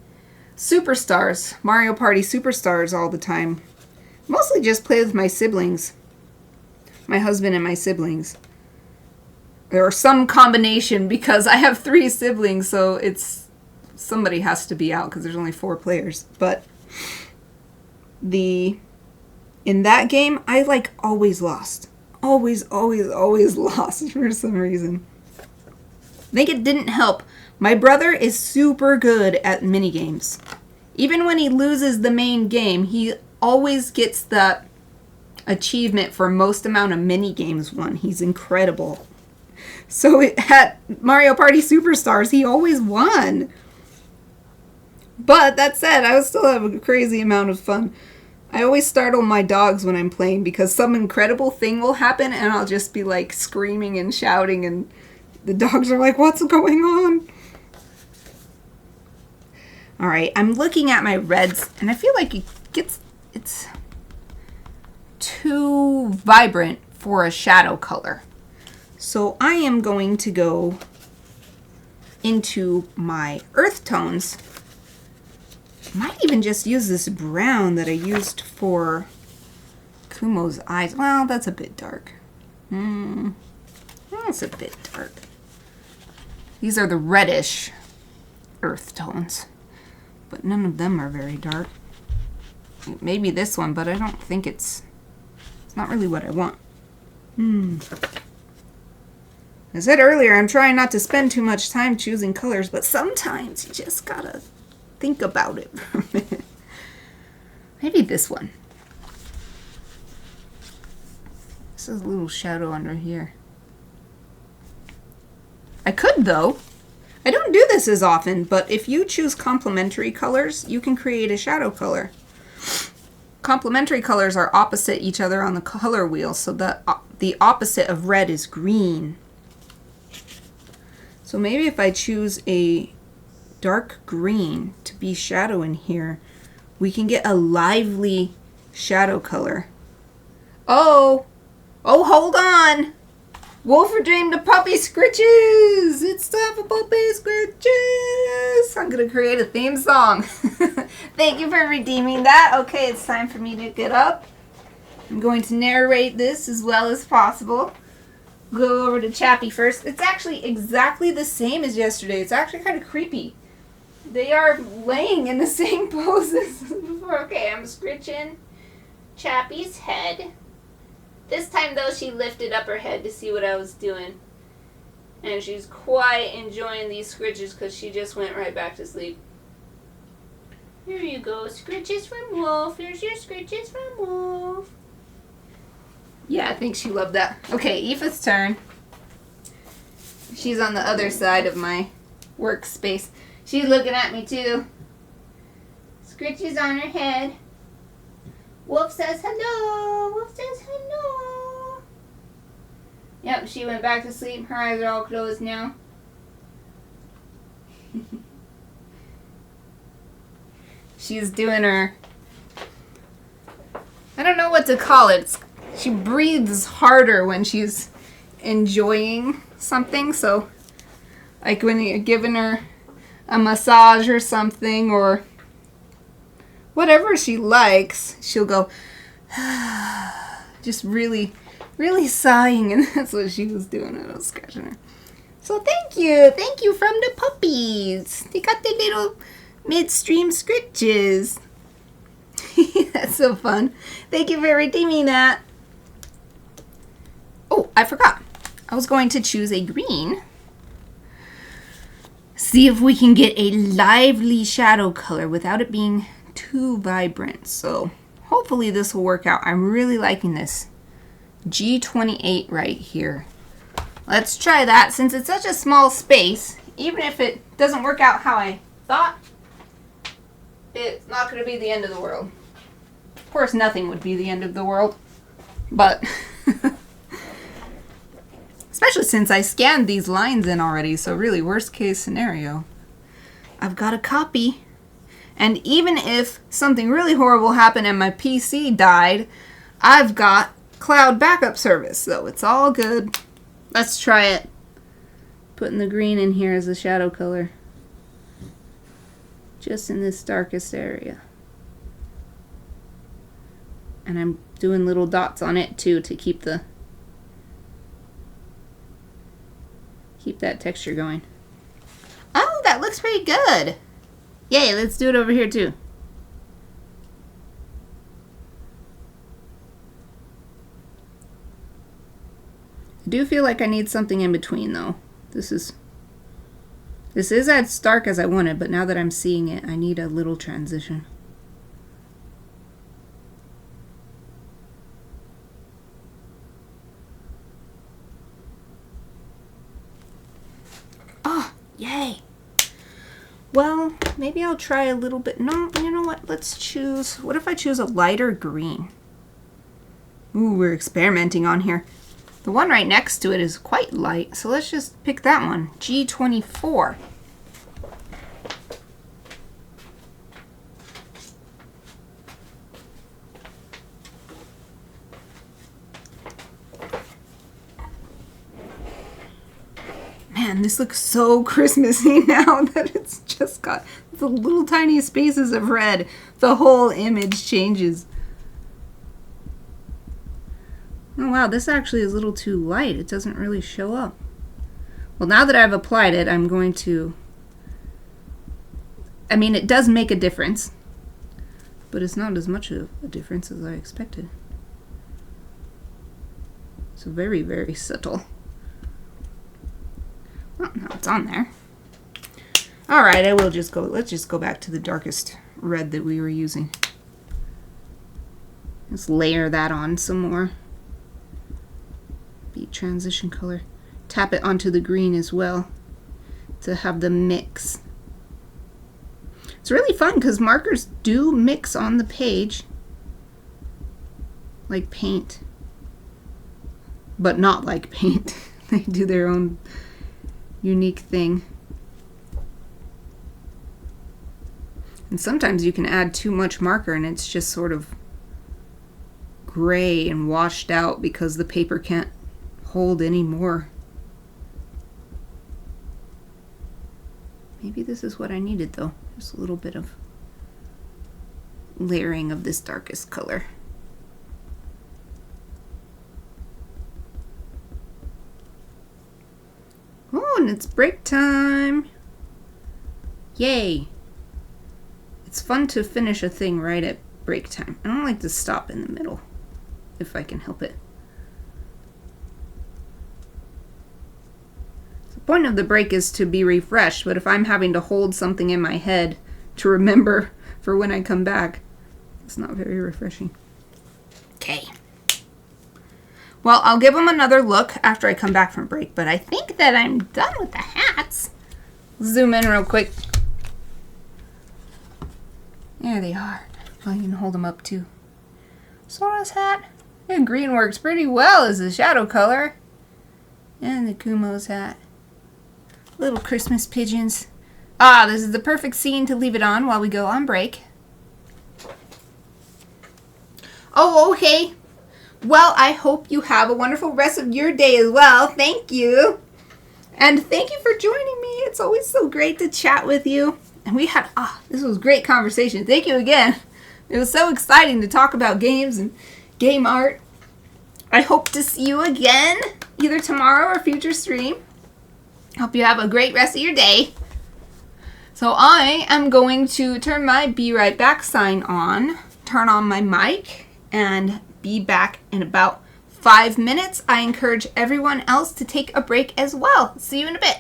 Superstars, Mario Party Superstars all the time. Mostly just play with my siblings. My husband and my siblings. Or some combination, because I have 3 siblings, so somebody has to be out because there's only 4 players. But in that game, I always lost. Always lost for some reason. I think it didn't help. My brother is super good at minigames. Even when he loses the main game, he always gets the achievement for most amount of minigames won. He's incredible. So at Mario Party Superstars, he always won. But that said, I still have a crazy amount of fun. I always startle my dogs when I'm playing because some incredible thing will happen and I'll just be screaming and shouting and the dogs are like, what's going on? Alright, I'm looking at my reds and I feel like it's too vibrant for a shadow color. So I am going to go into my earth tones. I might even just use this brown that I used for Kumo's eyes. Well, that's a bit dark. That's a bit dark. These are the reddish earth tones, but none of them are very dark. Maybe this one, but I don't think it's not really what I want. I said earlier, I'm trying not to spend too much time choosing colors, but sometimes you just gotta think about it for a minute. Maybe this one. This is a little shadow under here. I could, though. I don't do this as often, but if you choose complementary colors, you can create a shadow color. Complementary colors are opposite each other on the color wheel, so the opposite of red is green. So maybe if I choose a dark green to be shadow in here, we can get a lively shadow color. Oh, hold on. Wolfer dreamed of Puppy Scritches. It's time for Puppy Scritches. I'm going to create a theme song. Thank you for redeeming that. Okay, it's time for me to get up. I'm going to narrate this as well as possible. Go over to Chappie first. It's actually exactly the same as yesterday. It's actually kind of creepy. They are laying in the same pose as before. Okay, I'm scritching Chappie's head. This time, though, she lifted up her head to see what I was doing. And she's quite enjoying these scritches because she just went right back to sleep. Here you go, scritches from Wolf. Here's your scritches from Wolf. Yeah, I think she loved that. Okay, Aoife's turn. She's on the other side of my workspace. She's looking at me, too. Scritches on her head. Wolf says hello. Wolf says hello. Yep, she went back to sleep. Her eyes are all closed now. She's doing her, I don't know what to call it. She breathes harder when she's enjoying something. So, like when you're giving her a massage or something, or whatever she likes, she'll go just really, really sighing, and that's what she was doing when I was scratching her. So thank you from the puppies. They got the little midstream scritches. That's so fun. Thank you for redeeming that. Oh, I forgot. I was going to choose a green. See if we can get a lively shadow color without it being too vibrant. So hopefully this will work out. I'm really liking this G28 right here. Let's try that. Since it's such a small space, even if it doesn't work out how I thought, it's not going to be the end of the world. Of course, nothing would be the end of the world, but especially since I scanned these lines in already, so really, worst case scenario, I've got a copy. And even if something really horrible happened and my PC died, I've got cloud backup service, so it's all good. Let's try it. Putting the green in here as a shadow color. Just in this darkest area. And I'm doing little dots on it too to keep that texture going. Oh, that looks pretty good. Yay, let's do it over here too. I do feel like I need something in between though. This is as dark as I wanted, but now that I'm seeing it, I need a little transition. Oh, yay. Well, maybe I'll try a little bit. No, you know what? Let's choose. What if I choose a lighter green? Ooh, we're experimenting on here. The one right next to it is quite light, so let's just pick that one. G24. Man, this looks so Christmassy now that it's just got the little tiny spaces of red. The whole image changes. Oh wow, this actually is a little too light. It doesn't really show up. Well, now that I've applied it, I'm going to... I mean, it does make a difference, but it's not as much of a difference as I expected. So very, very subtle. Well, now it's on there. All right, let's just go back to the darkest red that we were using. Let's layer that on some more. Be transition color. Tap it onto the green as well to have the mix. It's really fun because markers do mix on the page like paint, but not like paint. They do their own unique thing. And sometimes you can add too much marker and it's just sort of gray and washed out because the paper can't hold any more. Maybe this is what I needed though. Just a little bit of layering of this darkest color. Oh, and it's break time. Yay. It's fun to finish a thing right at break time. I don't like to stop in the middle if I can help it. The point of the break is to be refreshed, but if I'm having to hold something in my head to remember for when I come back, it's not very refreshing. Okay. Well, I'll give them another look after I come back from break, but I think that I'm done with the hats. Zoom in real quick. There they are. Oh, you can hold them up too. Sora's hat. Yeah, green works pretty well as a shadow color. And the Kumo's hat. Little Christmas pigeons. Ah, this is the perfect scene to leave it on while we go on break. Oh, okay. Well, I hope you have a wonderful rest of your day as well. Thank you. And thank you for joining me. It's always so great to chat with you. And this was a great conversation. Thank you again. It was so exciting to talk about games and game art. I hope to see you again, either tomorrow or future stream. Hope you have a great rest of your day. So I am going to turn my be right back sign on, turn on my mic, and be back in about 5 minutes. I encourage everyone else to take a break as well. See you in a bit.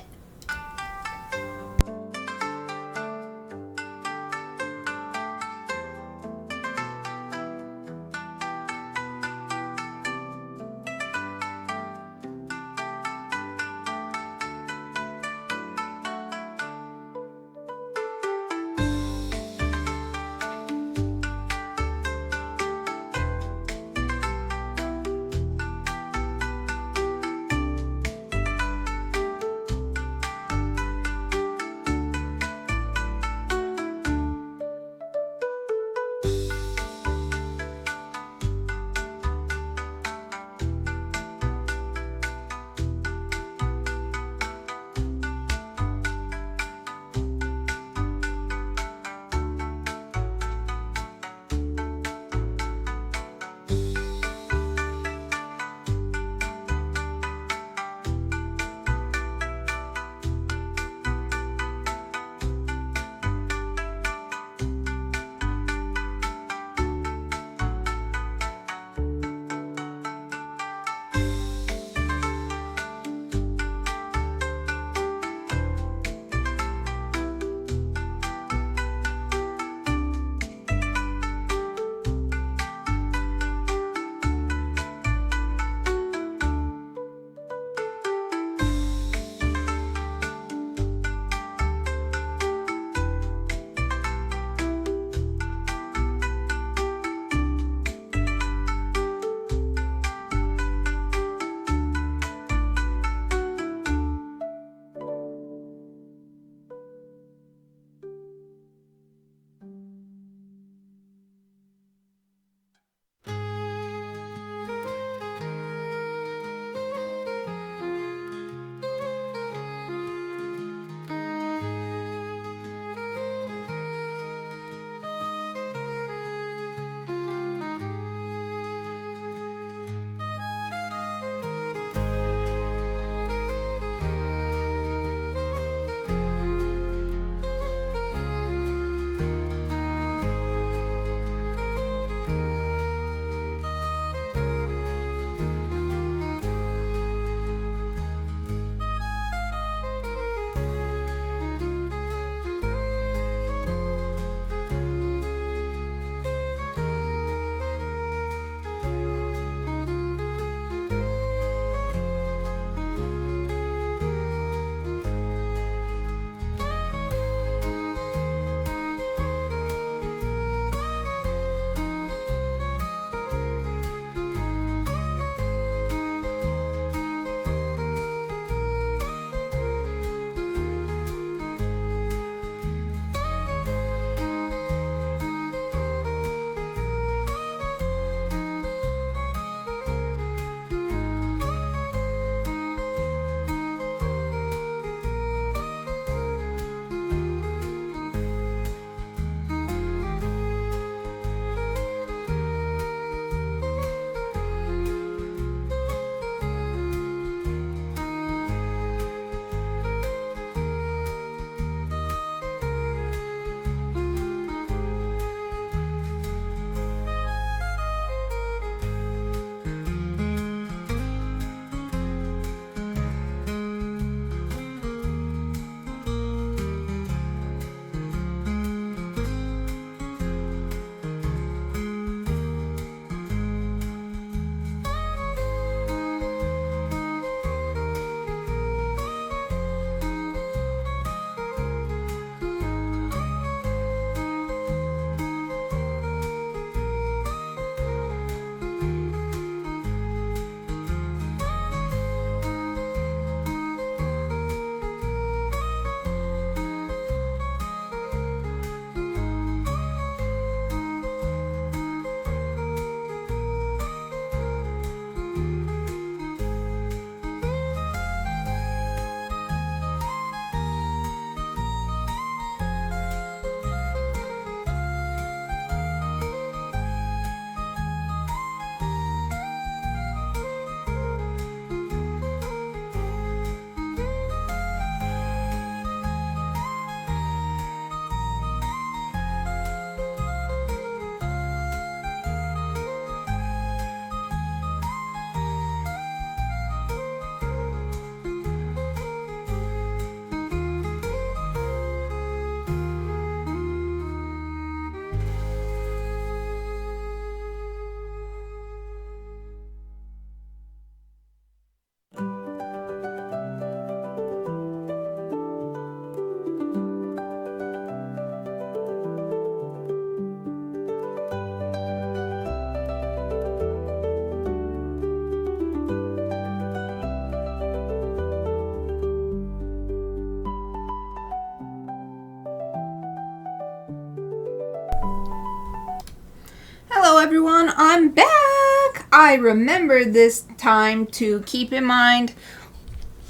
I'm back! I remembered this time to keep in mind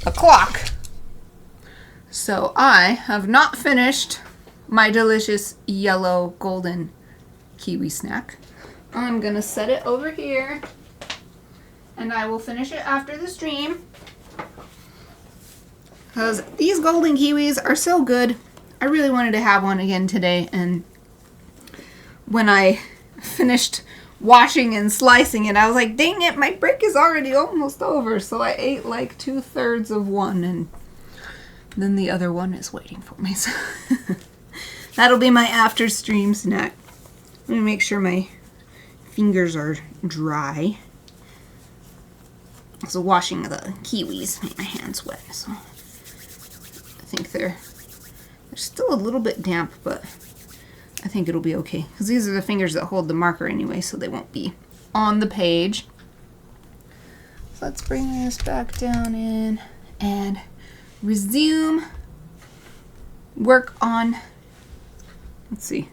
a clock. So I have not finished my delicious yellow golden kiwi snack. I'm gonna set it over here and I will finish it after the stream. Because these golden kiwis are so good. I really wanted to have one again today, and when I finished washing and slicing it, I was like, dang it, my break is already almost over. So I ate like 2/3 of one, and then the other one is waiting for me. So that'll be my after stream snack. I'm gonna make sure my fingers are dry. So washing the kiwis made my hands wet. So I think they're still a little bit damp, but I think it'll be okay, because these are the fingers that hold the marker anyway, so they won't be on the page. So let's bring this back down in and resume work on, let's see,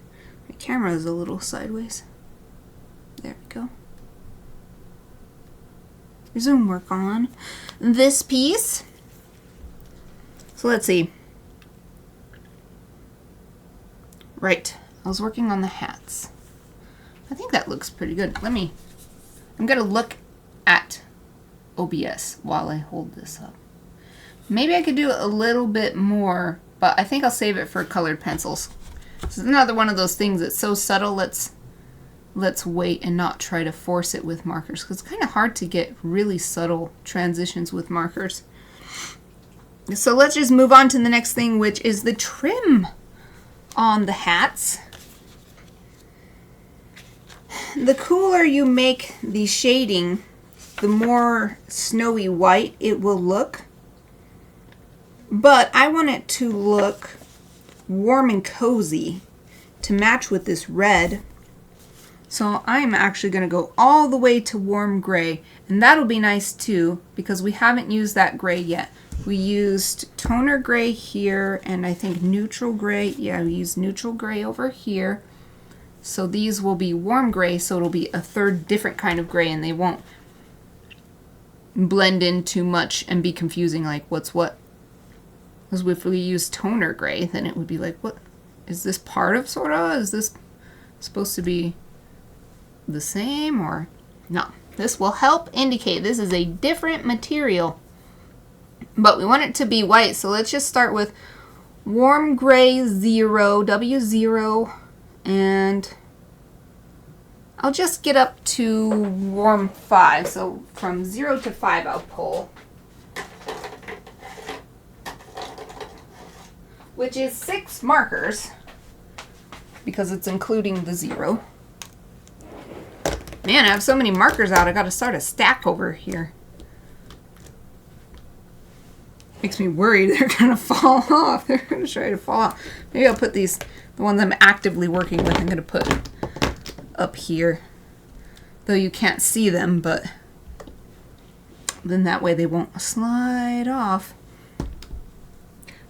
my camera is a little sideways. There we go. Resume work on this piece. So let's see. Right. I was working on the hats. I think that looks pretty good. I'm going to look at OBS while I hold this up. Maybe I could do a little bit more, but I think I'll save it for colored pencils. This is another one of those things that's so subtle. Let's wait and not try to force it with markers, because it's kind of hard to get really subtle transitions with markers. So let's just move on to the next thing, which is the trim on the hats. The cooler you make the shading, the more snowy white it will look. But I want it to look warm and cozy to match with this red. So I'm actually going to go all the way to warm gray. And that'll be nice too, because we haven't used that gray yet. We used toner gray here, and I think neutral gray. Yeah, we used neutral gray over here. So these will be warm gray, so it'll be a third different kind of gray, and they won't blend in too much and be confusing, like what's what. Because if we use toner gray, then it would be like, what is this part of sorta? Is this supposed to be the same, or no? This will help indicate this is a different material, but we want it to be white. So let's just start with warm gray 0, W0, and I'll just get up to warm 5. So from 0 to 5 I'll pull, which is 6 markers because it's including the 0. Man, I have so many markers out, I gotta start a stack over here. Makes me worried they're gonna fall off. They're gonna try to fall off. Maybe I'll put these, the ones I'm actively working with, I'm gonna put up here. Though you can't see them, but then that way they won't slide off.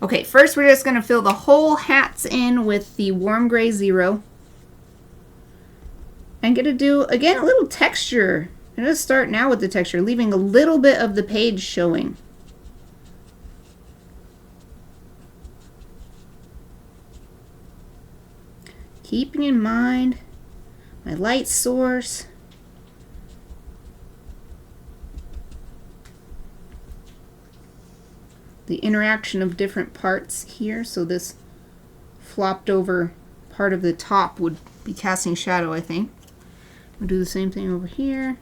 Okay, first we're just gonna fill the whole hats in with the warm gray 0. I'm gonna do, again, a little texture. I'm gonna start now with the texture, leaving a little bit of the page showing. Keeping in mind my light source. The interaction of different parts here. So this flopped over part of the top would be casting shadow, I think. We'll do the same thing over here.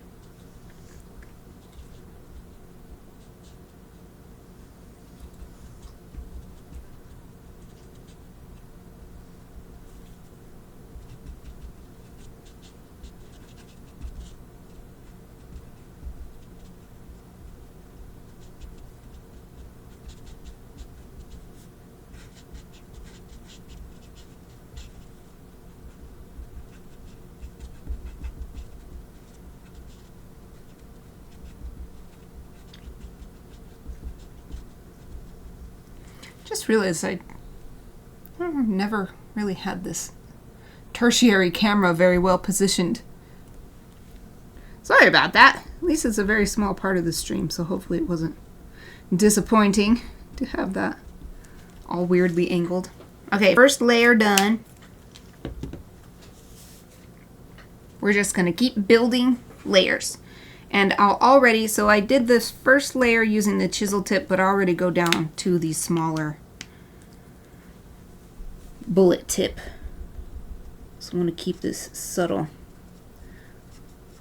Just realized I've never really had this tertiary camera very well positioned Sorry about that. At least it's a very small part of the stream, so hopefully it wasn't disappointing to have that all weirdly angled. Okay, first layer done. We're just going to keep building layers. And I'll already, so I did this first layer using the chisel tip, but I already go down to the smaller bullet tip. So I want to keep this subtle.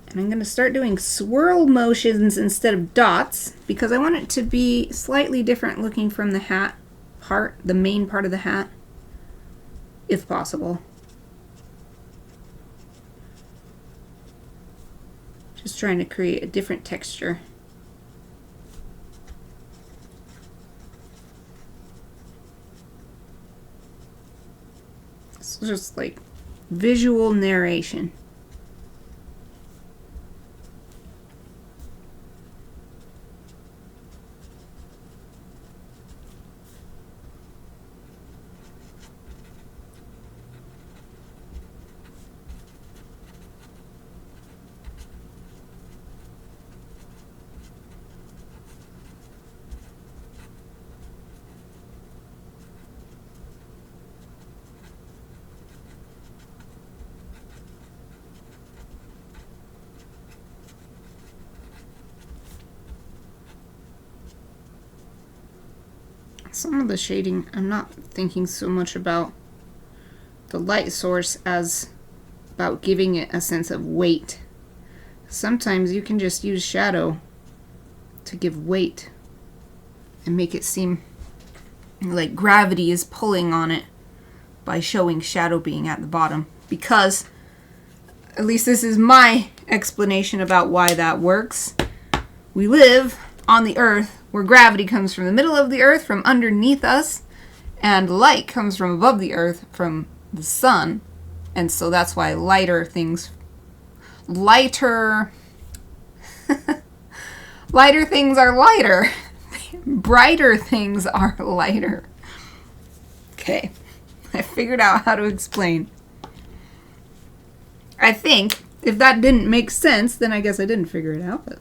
And I'm going to start doing swirl motions instead of dots because I want it to be slightly different looking from the hat part, the main part of the hat, if possible. Just trying to create a different texture. It's just like visual narration. Some of the shading, I'm not thinking so much about the light source as about giving it a sense of weight. Sometimes you can just use shadow to give weight and make it seem like gravity is pulling on it by showing shadow being at the bottom. Because, at least this is my explanation about why that works, we live on the earth where gravity comes from the middle of the earth, from underneath us, and light comes from above the earth, from the sun. And so that's why lighter things are lighter. Brighter things are lighter. Okay, I figured out how to explain. I think if that didn't make sense, then I guess I didn't figure it out. But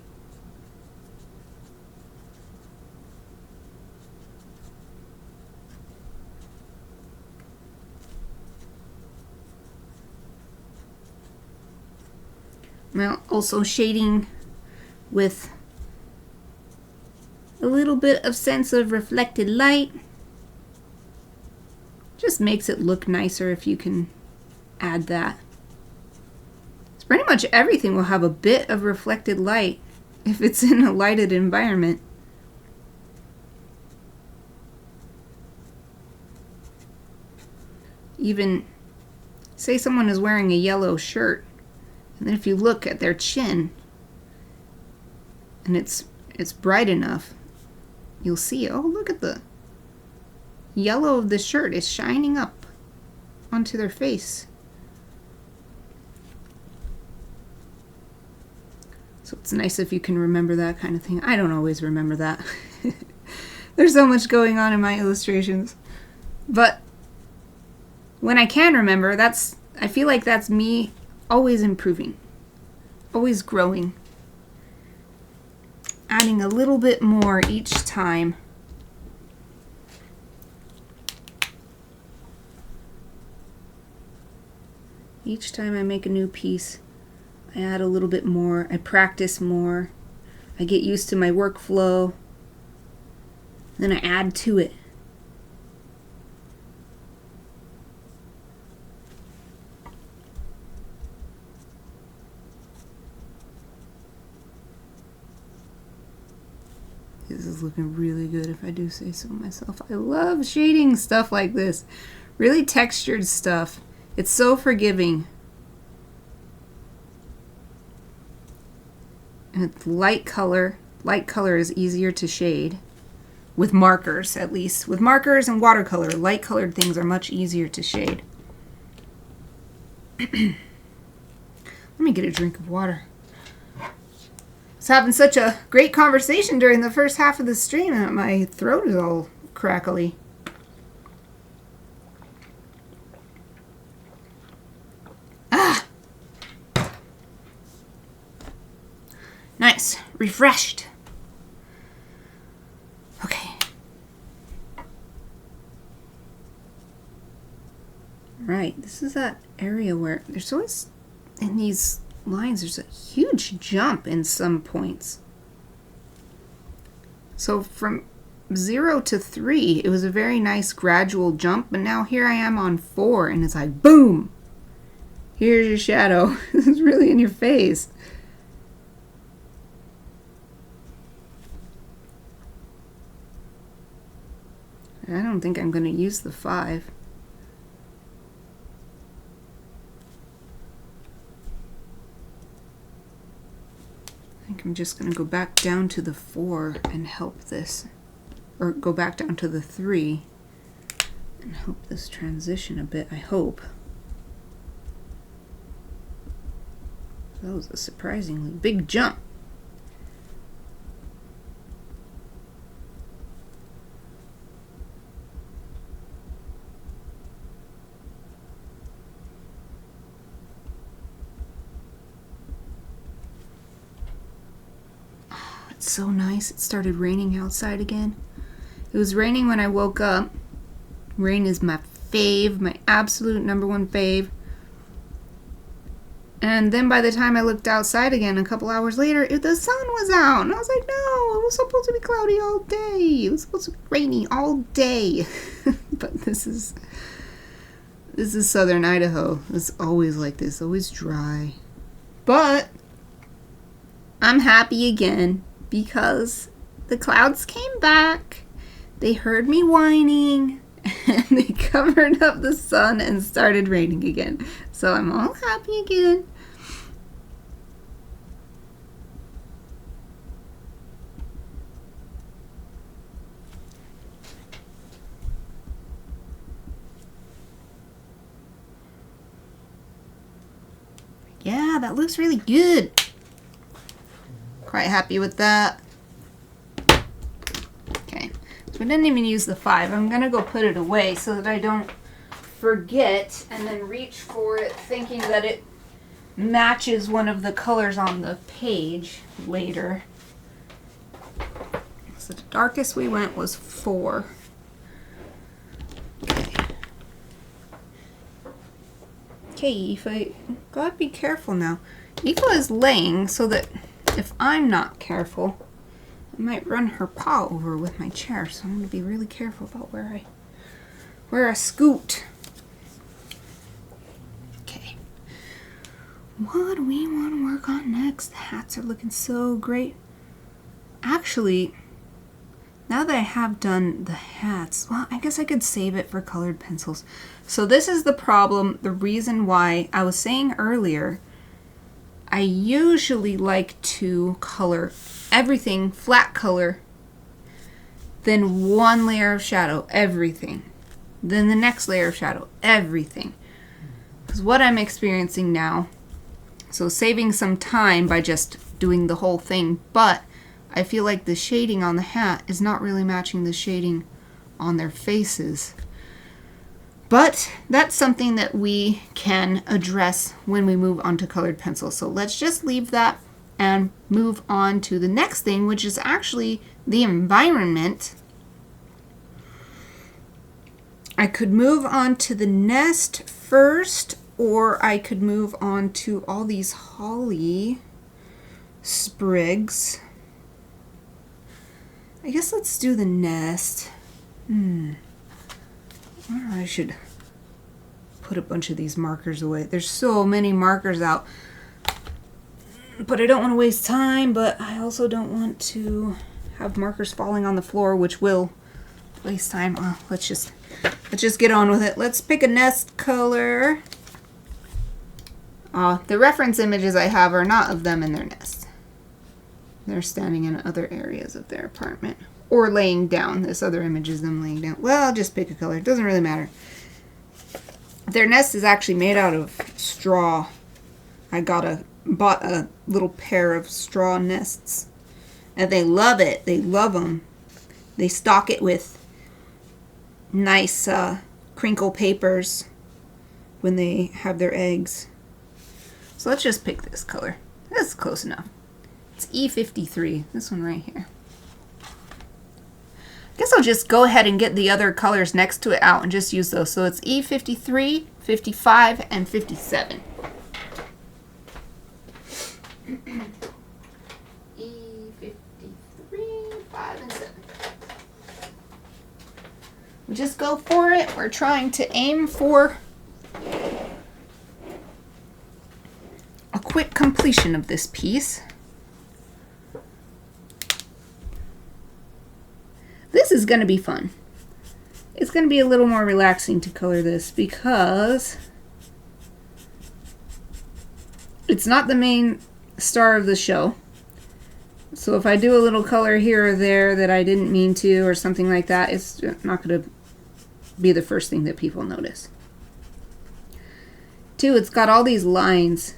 well, also shading with a little bit of sense of reflected light. Just makes it look nicer if you can add that. So pretty much everything will have a bit of reflected light if it's in a lighted environment. Even say someone is wearing a yellow shirt, and then if you look at their chin and it's bright enough, you'll see, oh, look at the yellow of the shirt is shining up onto their face. So it's nice if you can remember that kind of thing. I don't always remember that. There's so much going on in my illustrations. But when I can remember, I feel like that's me always improving, always growing, adding a little bit more each time. Each time I make a new piece, I add a little bit more, I practice more, I get used to my workflow, then I add to it. This is looking really good if I do say so myself. I love shading stuff like this. Really textured stuff. It's so forgiving. And it's light color. Light color is easier to shade. With markers, at least. With markers and watercolor, light colored things are much easier to shade. Let me get a drink of water. I was having such a great conversation during the first half of the stream that my throat is all crackly. Nice. Refreshed. Okay. Right. This is that area where there's always, in these lines, there's a huge jump in some points. So from 0 to 3, it was a very nice gradual jump, but now here I am on 4, and it's like, boom! Here's your shadow. It's really in your face. I don't think I'm going to use the 5. I think I'm just going to go back down to the 4 and help this. Or go back down to the 3 and help this transition a bit, I hope. That was a surprisingly big jump. Oh, it's so nice. It started raining outside again. It was raining when I woke up. Rain is my fave, my absolute #1 fave. And then by the time I looked outside again a couple hours later, the sun was out. And I was like, no, it was supposed to be cloudy all day. It was supposed to be rainy all day. But this is southern Idaho. It's always like this, always dry. But I'm happy again because the clouds came back. They heard me whining, and they covered up the sun and started raining again. So I'm all happy again. Yeah, that looks really good. Quite happy with that. Okay, so we didn't even use the 5. I'm gonna go put it away so that I don't forget and then reach for it thinking that it matches one of the colors on the page later. So the darkest we went was 4. Okay, Aoife, gotta be careful now. Aoife is laying so that if I'm not careful, I might run her paw over with my chair. So I'm gonna be really careful about where I scoot. Okay. What do we want to work on next? The hats are looking so great. Actually, now that I have done the hats, well, I guess I could save it for colored pencils. So this is the problem, the reason why I was saying earlier, I usually like to color everything flat color, then one layer of shadow, everything. Then the next layer of shadow, everything. Because what I'm experiencing now, so saving some time by just doing the whole thing, but I feel like the shading on the hat is not really matching the shading on their faces. But that's something that we can address when we move on to colored pencils. So let's just leave that and move on to the next thing, which is actually the environment. I could move on to the nest first, or I could move on to all these holly sprigs. I guess let's do the nest. I should put a bunch of these markers away. There's so many markers out. But I don't want to waste time, but I also don't want to have markers falling on the floor, which will waste time. Let's just get on with it. Let's pick a nest color. The reference images I have are not of them in their nest. They're standing in other areas of their apartment. Or laying down. This other image is them laying down. Well, I'll just pick a color. It doesn't really matter. Their nest is actually made out of straw. I bought a little pair of straw nests. And they love it. They love them. They stock it with nice crinkle papers when they have their eggs. So let's just pick this color. That's close enough. It's E53, this one right here. I guess I'll just go ahead and get the other colors next to it out and just use those. So it's E53, 55, and 57. E53, 5, and 7. We just go for it. We're trying to aim for a quick completion of this piece. This is going to be fun. It's going to be a little more relaxing to color this because it's not the main star of the show. So if I do a little color here or there that I didn't mean to or something like that, it's not going to be the first thing that people notice. Two, it's got all these lines,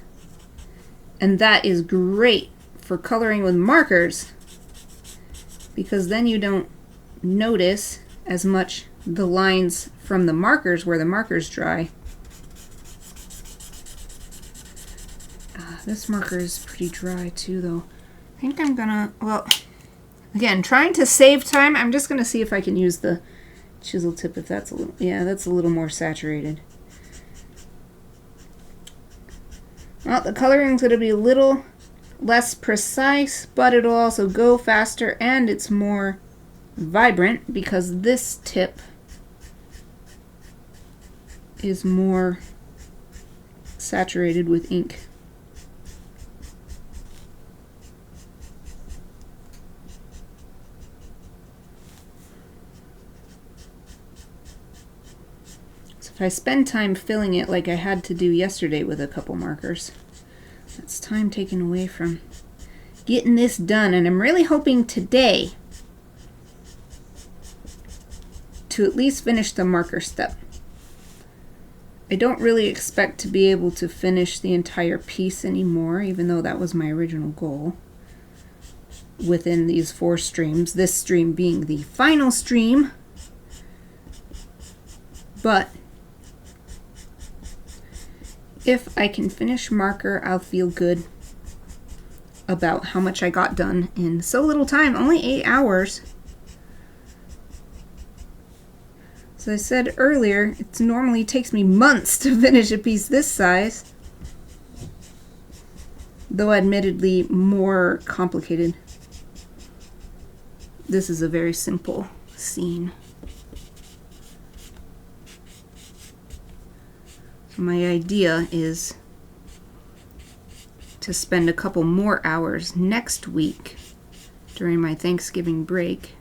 and that is great for coloring with markers because then you don't notice as much the lines from the markers where the markers dry. This marker is pretty dry too though. I think I'm gonna, well, again, trying to save time, I'm just gonna see if I can use the chisel tip if that's a little, yeah, that's a little more saturated. Well, the coloring's gonna be a little less precise, but it'll also go faster and it's more vibrant because this tip is more saturated with ink. So if I spend time filling it like I had to do yesterday with a couple markers, that's time taken away from getting this done. And I'm really hoping today to at least finish the marker step. I don't really expect to be able to finish the entire piece anymore, even though that was my original goal within these 4 streams, this stream being the final stream. But if I can finish marker, I'll feel good about how much I got done in so little time, only 8 hours. As I said earlier, it normally takes me months to finish a piece this size, though admittedly more complicated. This is a very simple scene. So my idea is to spend a couple more hours next week during my Thanksgiving break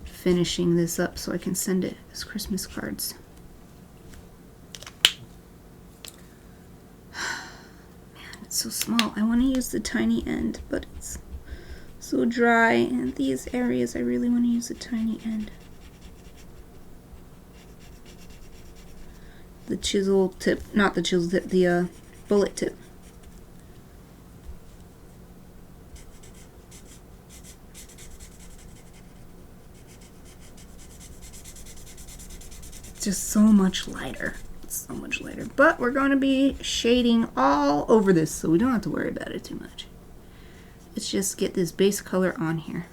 finishing this up so I can send it as Christmas cards. Man, it's so small. I want to use the tiny end, but it's so dry, and these areas I really want to use the tiny end. The chisel tip, not the chisel tip, the bullet tip. Just so much lighter. It's so much lighter. But we're going to be shading all over this, so we don't have to worry about it too much. Let's just get this base color on here.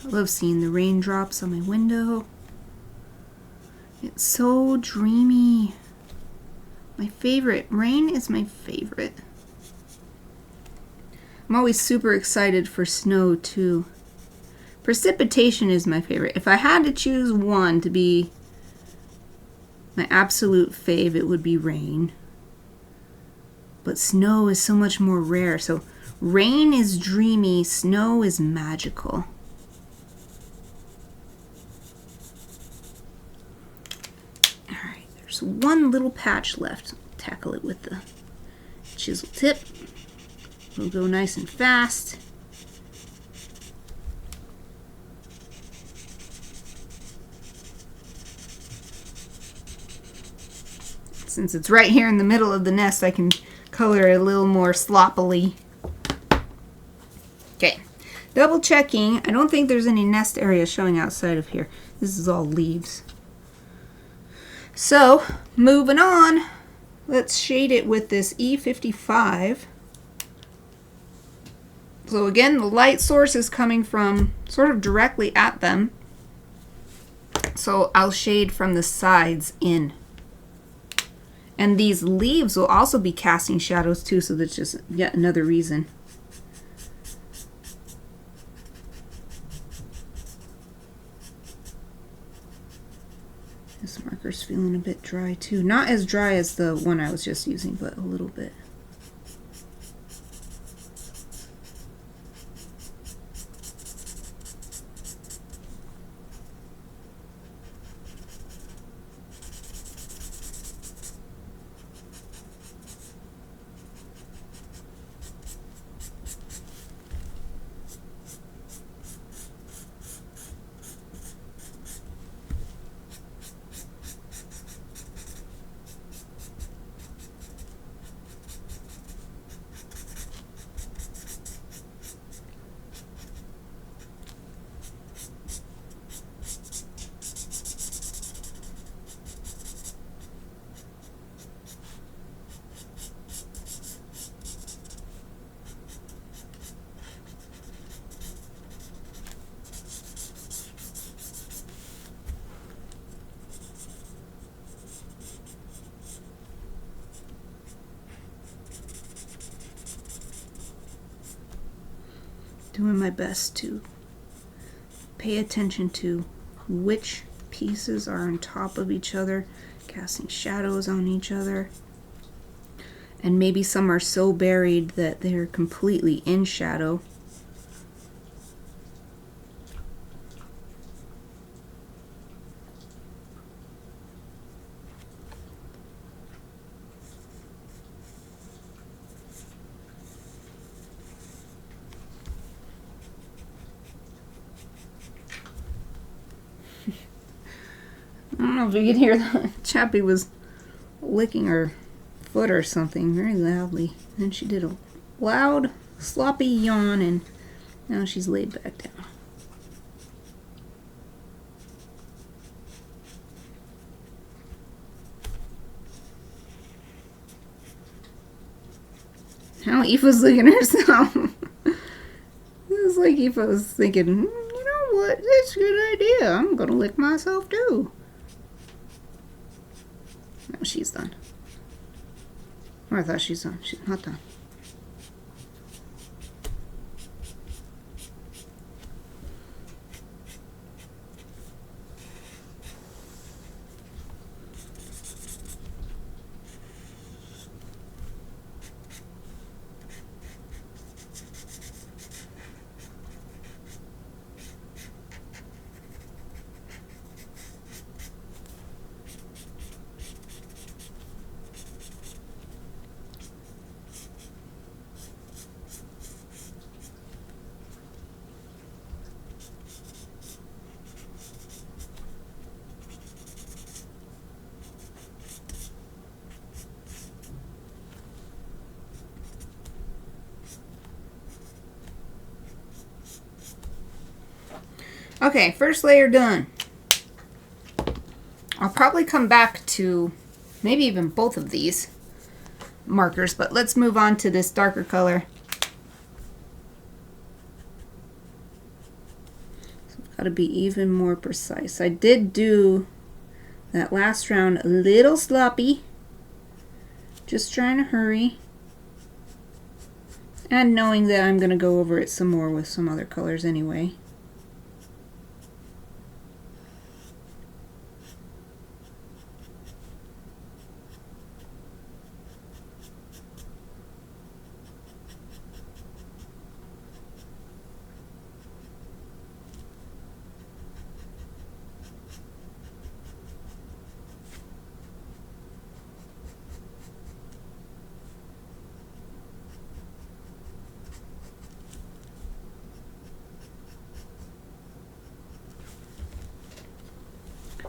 I love seeing the raindrops on my window. It's so dreamy. My favorite. Rain is my favorite. I'm always super excited for snow too. Precipitation is my favorite. If I had to choose one to be my absolute fave, it would be rain. But snow is so much more rare. So rain is dreamy, snow is magical. There's one little patch left. Tackle it with the chisel tip. It'll go nice and fast. Since it's right here in the middle of the nest, I can color it a little more sloppily. Okay, double checking. I don't think there's any nest area showing outside of here. This is all leaves. So, moving on. Let's shade it with this E55. So again, the light source is coming from sort of directly at them. So I'll shade from the sides in. And these leaves will also be casting shadows too, so that's just yet another reason. This marker's feeling a bit dry too. Not as dry as the one I was just using, but a little bit. Doing my best to pay attention to which pieces are on top of each other, casting shadows on each other. And maybe some are so buried that they're completely in shadow. I don't know if you can hear that. Chappie was licking her foot or something very loudly. Then she did a loud, sloppy yawn, and now she's laid back down. Now Aoife's looking at herself. It's like Aoife was thinking, you know what, that's a good idea. I'm gonna lick myself too. No, she's done. Or I thought she's done. She's not done. Okay, first layer done. I'll probably come back to maybe even both of these markers, but let's move on to this darker color. So I've got to be even more precise. I did do that last round a little sloppy, just trying to hurry, and knowing that I'm going to go over it some more with some other colors anyway.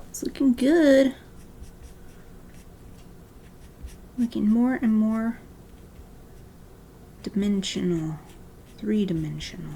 It's looking good. Looking more and more dimensional. three-dimensional.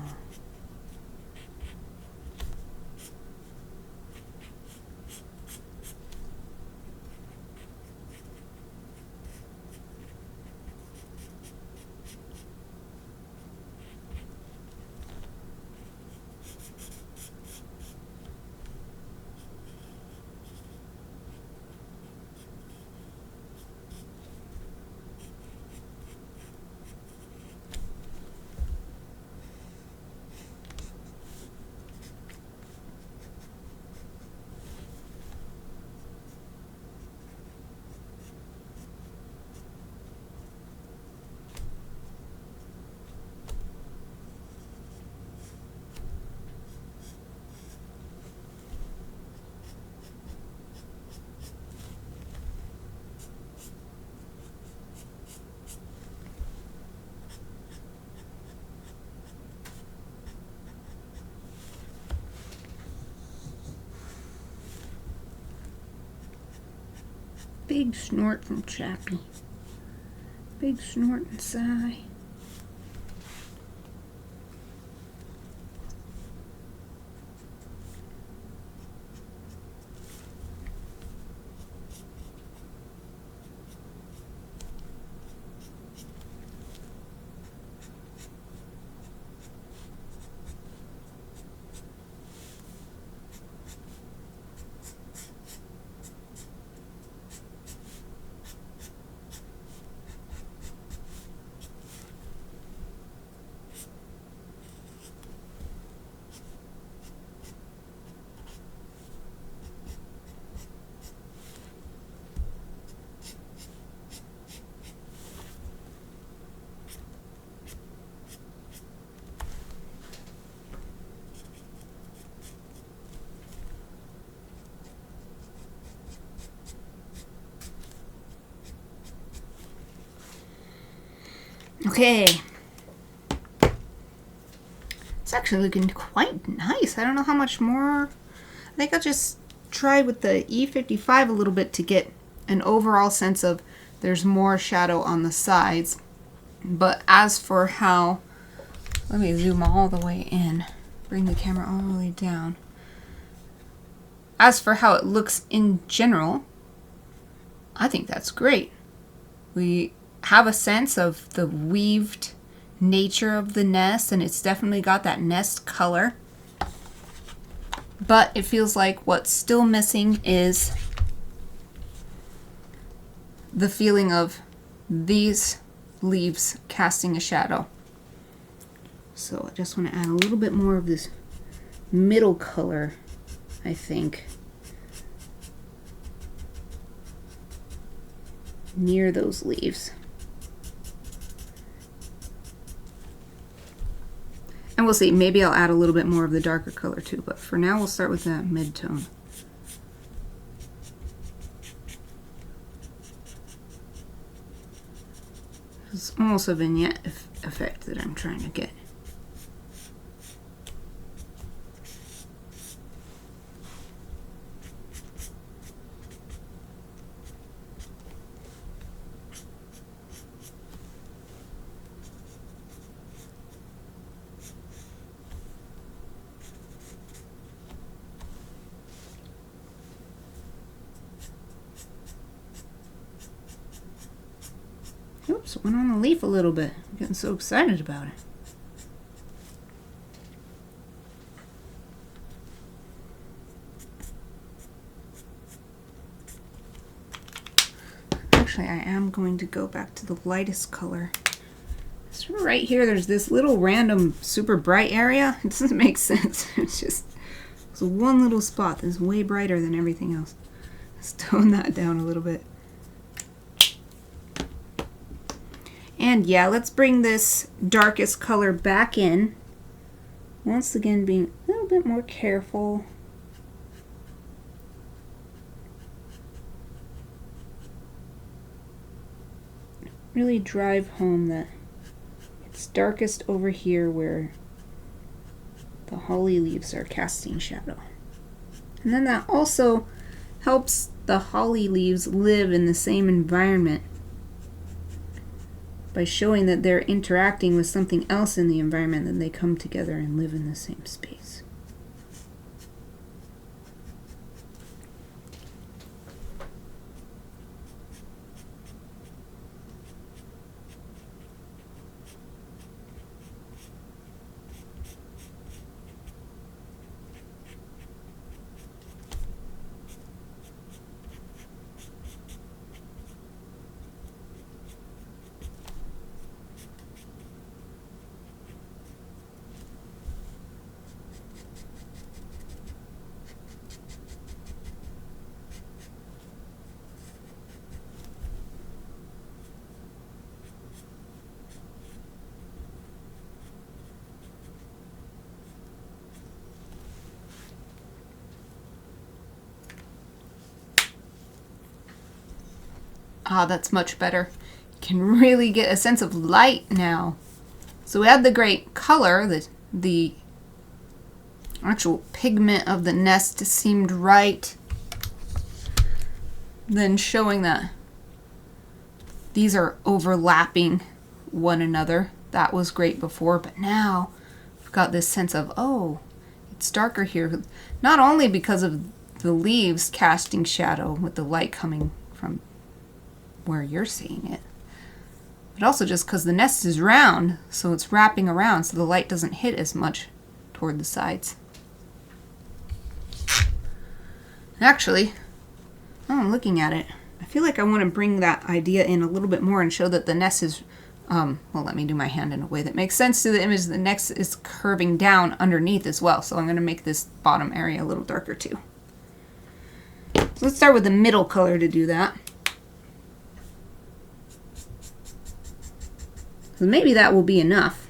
Big snort from Chappie. Big snort and sigh. Okay. It's actually looking quite nice. I don't know how much more. I think I'll just try with the E55 a little bit to get an overall sense of there's more shadow on the sides. But as for how, let me zoom all the way in, bring the camera all the way down. As for how it looks in general, I think that's great. We have a sense of the weaved nature of the nest, and it's definitely got that nest color. But it feels like what's still missing is the feeling of these leaves casting a shadow. So I just want to add a little bit more of this middle color, I think, near those leaves. And we'll see, maybe I'll add a little bit more of the darker color too, but for now we'll start with that mid-tone. It's almost a vignette effect that I'm trying to get. Oops, went on the leaf a little bit. I'm getting so excited about it. Actually, I am going to go back to the lightest color. So right here, there's this little random super bright area. It doesn't make sense. It's one little spot that's way brighter than everything else. Let's tone that down a little bit. And yeah, let's bring this darkest color back in. Once again, being a little bit more careful. Really drive home that it's darkest over here where the holly leaves are casting shadow. And then that also helps the holly leaves live in the same environment by showing that they're interacting with something else in the environment, then they come together and live in the same space. Ah, that's much better. You can really get a sense of light now. So we had the great color, the actual pigment of the nest seemed right. Then showing that these are overlapping one another. That was great before, but now I've got this sense of, oh, it's darker here. Not only because of the leaves casting shadow with the light coming from where you're seeing it, but also just because the nest is round, so it's wrapping around, so the light doesn't hit as much toward the sides. Actually, I'm looking at it, I feel like I want to bring that idea in a little bit more and show that the nest is, well, let me do my hand in a way that makes sense to the image. The nest is curving down underneath as well, so I'm going to make this bottom area a little darker too. So let's start with the middle color to do that. So maybe that will be enough.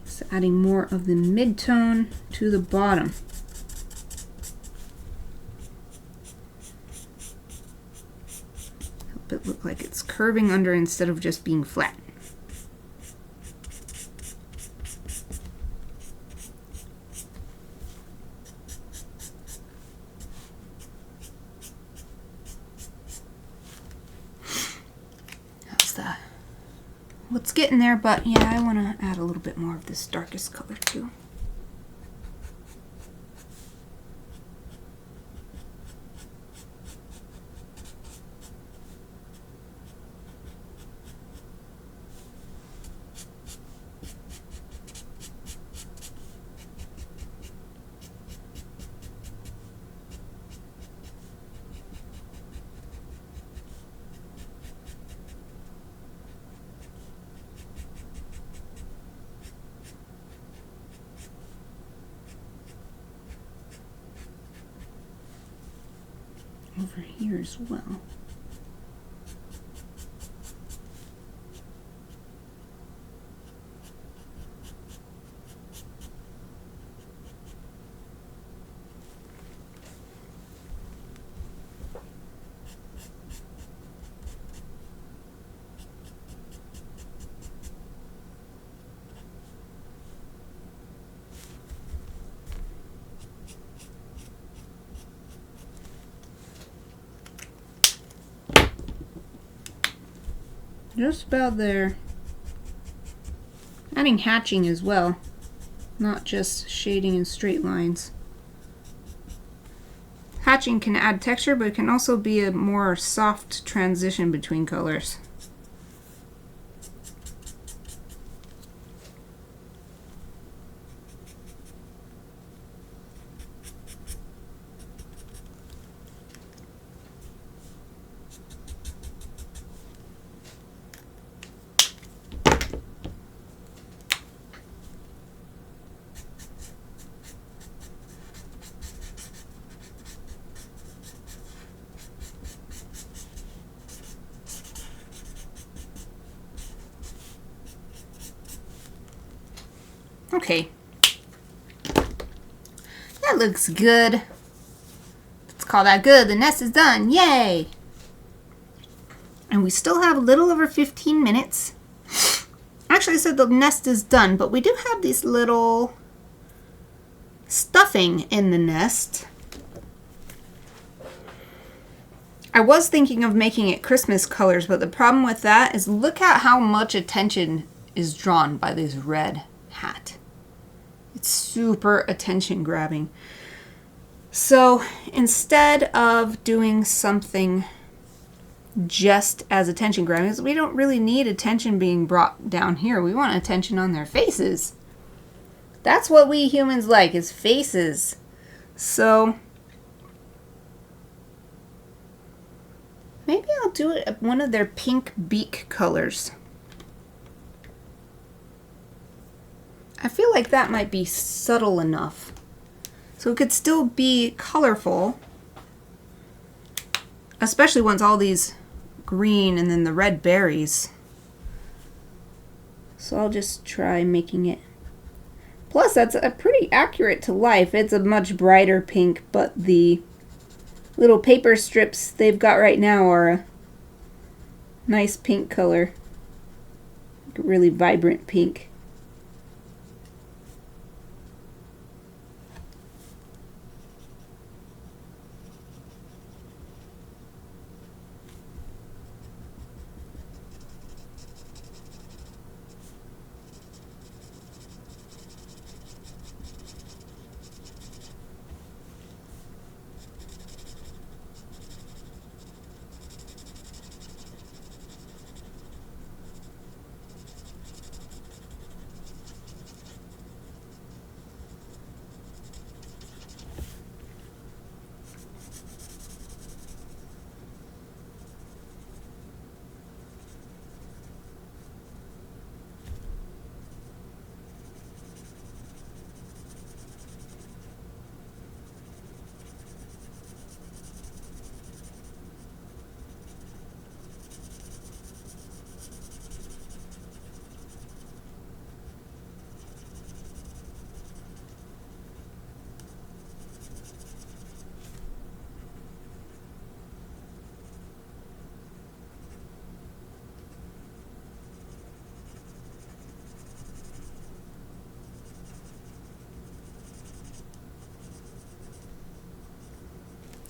So adding more of the mid-tone to the bottom. Help it look like it's curving under instead of just being flat. It's getting there, but yeah, I want to add a little bit more of this darkest color too. Over here as well. Just about there. Adding hatching as well, not just shading in straight lines. Hatching can add texture, but it can also be a more soft transition between colors. Okay, that looks good. Let's call that good. The nest is done. Yay! And we still have a little over 15 minutes. Actually, I said the nest is done, but we do have these little stuffing in the nest. I was thinking of making it Christmas colors, but the problem with that is look at how much attention is drawn by this red hat. It's super attention grabbing. So instead of doing something just as attention grabbing, because we don't really need attention being brought down here. We want attention on their faces. That's what we humans like, is faces. So maybe I'll do it one of their pink beak colors. I feel like that might be subtle enough. So it could still be colorful, especially once all these green and then the red berries. So I'll just try making it. Plus, that's a pretty accurate to life. It's a much brighter pink, but the little paper strips they've got right now are a nice pink color. Like a really vibrant pink.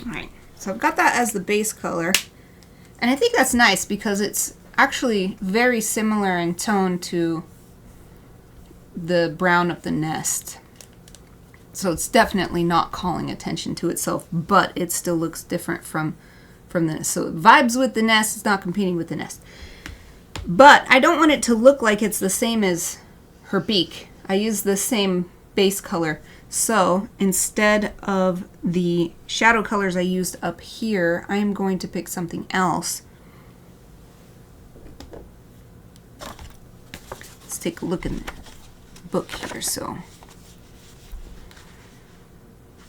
Alright, so I've got that as the base color, and I think that's nice because it's actually very similar in tone to the brown of the nest. So it's definitely not calling attention to itself, but it still looks different from the nest. So it vibes with the nest, it's not competing with the nest. But I don't want it to look like it's the same as her beak. I use the same base color. So instead of the shadow colors I used up here, I am going to pick something else. Let's take a look in the book here. So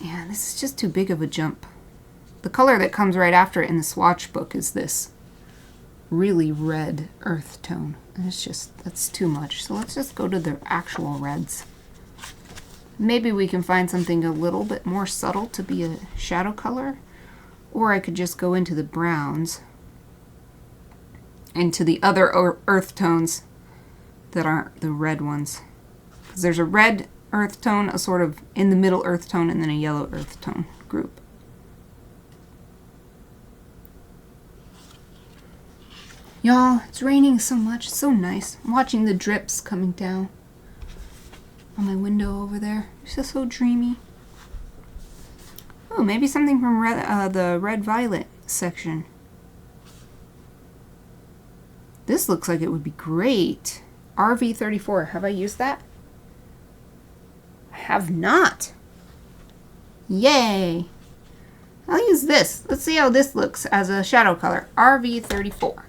yeah, this is just too big of a jump. The color that comes right after it in the swatch book is this really red earth tone. And it's just, that's too much. So let's just go to the actual reds. Maybe we can find something a little bit more subtle to be a shadow color, or I could just go into the browns, into the other earth tones that aren't the red ones. Because there's a red earth tone, a sort of in the middle earth tone, and then a yellow earth tone group. Y'all, it's raining so much. It's so nice. I'm watching the drips coming down on my window over there. It's just so dreamy. Oh, maybe something from the red violet section. This looks like it would be great. RV34. Have I used that? I have not. Yay. I'll use this. Let's see how this looks as a shadow color. RV34.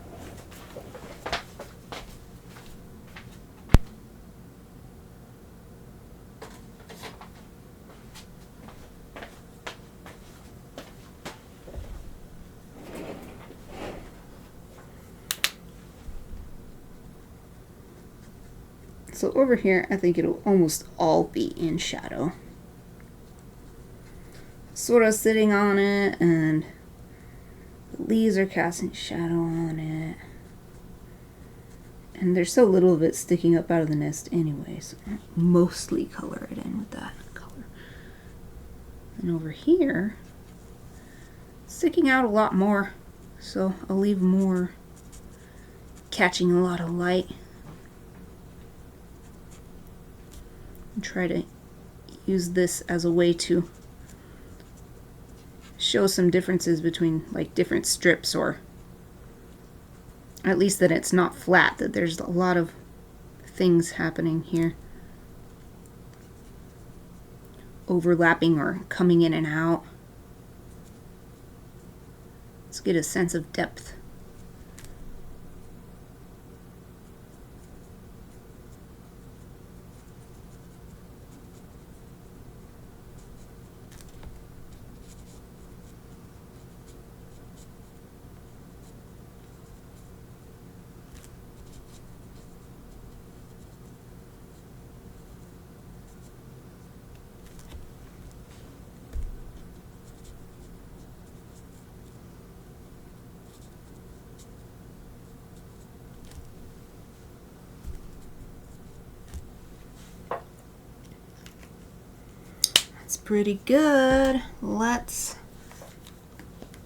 So over here, I think it'll almost all be in shadow. Sort of sitting on it, and the leaves are casting shadow on it. And there's so little of it sticking up out of the nest anyway, so I'll mostly color it in with that color. And over here, sticking out a lot more So I'll leave more catching a lot of light. And try to use this as a way to show some differences between like different strips, or at least that it's not flat, that there's a lot of things happening here, overlapping or coming in and out. Let's get a sense of depth. That's pretty good. Let's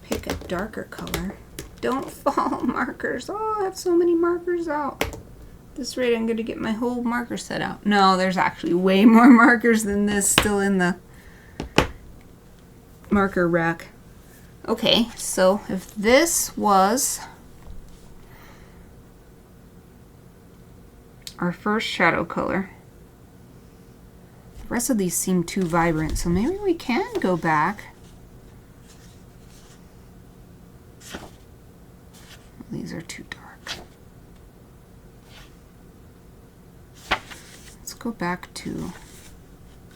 pick a darker color. Don't fall, markers. Oh, I have so many markers out. At this rate, I'm going to get my whole marker set out. No, there's actually way more markers than this still in the marker rack. Okay, so if this was our first shadow color, the rest of these seem too vibrant, so maybe we can go back. These are too dark. Let's go back to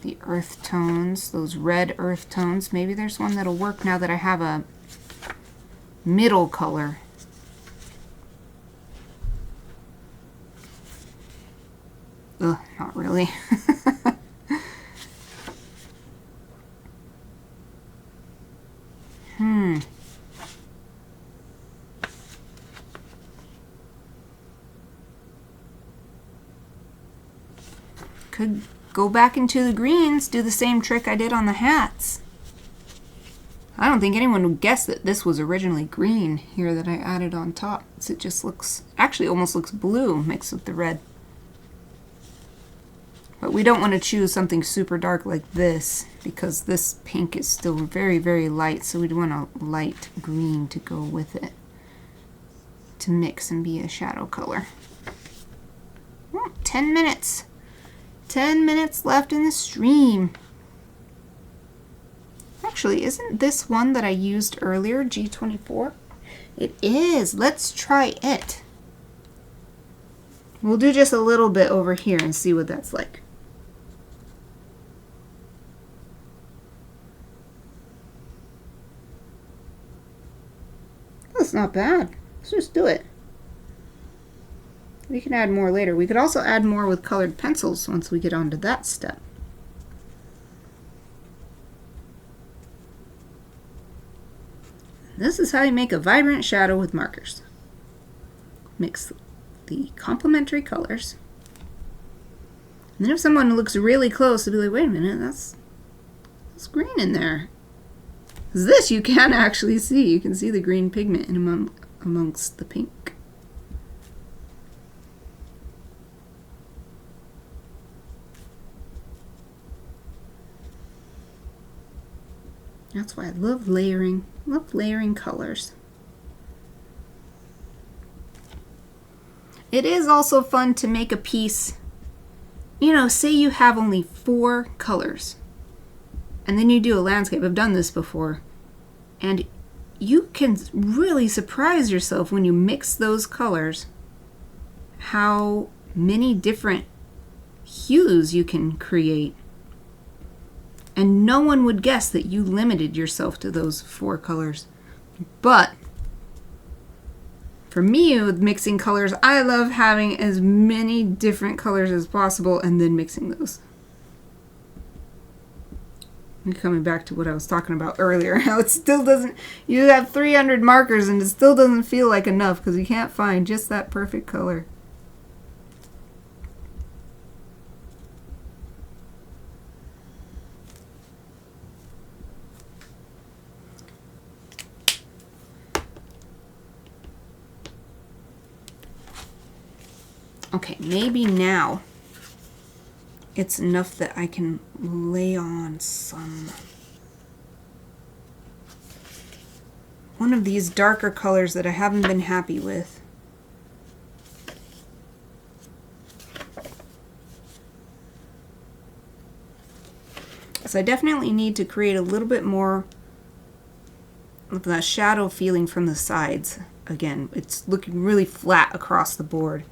the earth tones, those red earth tones. Maybe there's one that'll work now that I have a middle color. Ugh, not really. Could go back into the greens, do the same trick I did on the hats. I don't think anyone would guess that this was originally green here that I added on top. So it just looks, actually almost looks blue mixed with the red. But we don't want to choose something super dark like this because this pink is still very, very light, so we'd want a light green to go with it to mix and be a shadow color. Oh, 10 minutes. 10 minutes left in the stream. Actually, isn't this one that I used earlier, G24? It is. Let's try it. We'll do just a little bit over here and see what that's like. That's not bad. Let's just do it. We can add more later. We could also add more with colored pencils once we get onto that step. This is how you make a vibrant shadow with markers. Mix the complementary colors. And then if someone looks really close, they'll be like, wait a minute, that's green in there. 'Cause this you can actually see. You can see the green pigment in amongst the pink. That's why I love layering colors. It is also fun to make a piece, you know, say you have only 4 colors, and then you do a landscape. I've done this before, and you can really surprise yourself when you mix those colors, how many different hues you can create. And no one would guess that you limited yourself to those 4 colors. But for me, with mixing colors, I love having as many different colors as possible and then mixing those. And coming back to what I was talking about earlier, how it still doesn't, you have 300 markers and it still doesn't feel like enough because you can't find just that perfect color. Okay, maybe now it's enough that I can lay on one of these darker colors that I haven't been happy with. So I definitely need to create a little bit more of that shadow feeling from the sides. Again, it's looking really flat across the board.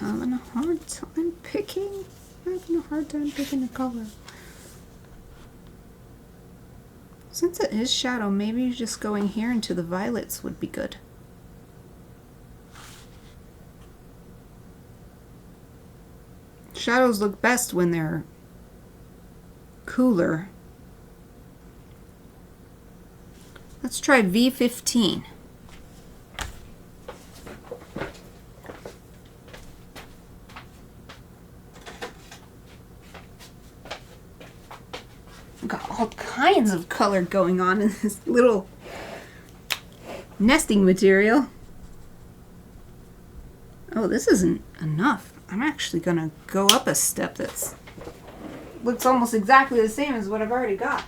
Having a hard time picking. Having a hard time picking a color. Since it is shadow, maybe just going here into the violets would be good. Shadows look best when they're cooler. Let's try V15. Got all kinds of color going on in this little nesting material. Oh, this isn't enough. I'm actually gonna go up a step that's looks almost exactly the same as what I've already got.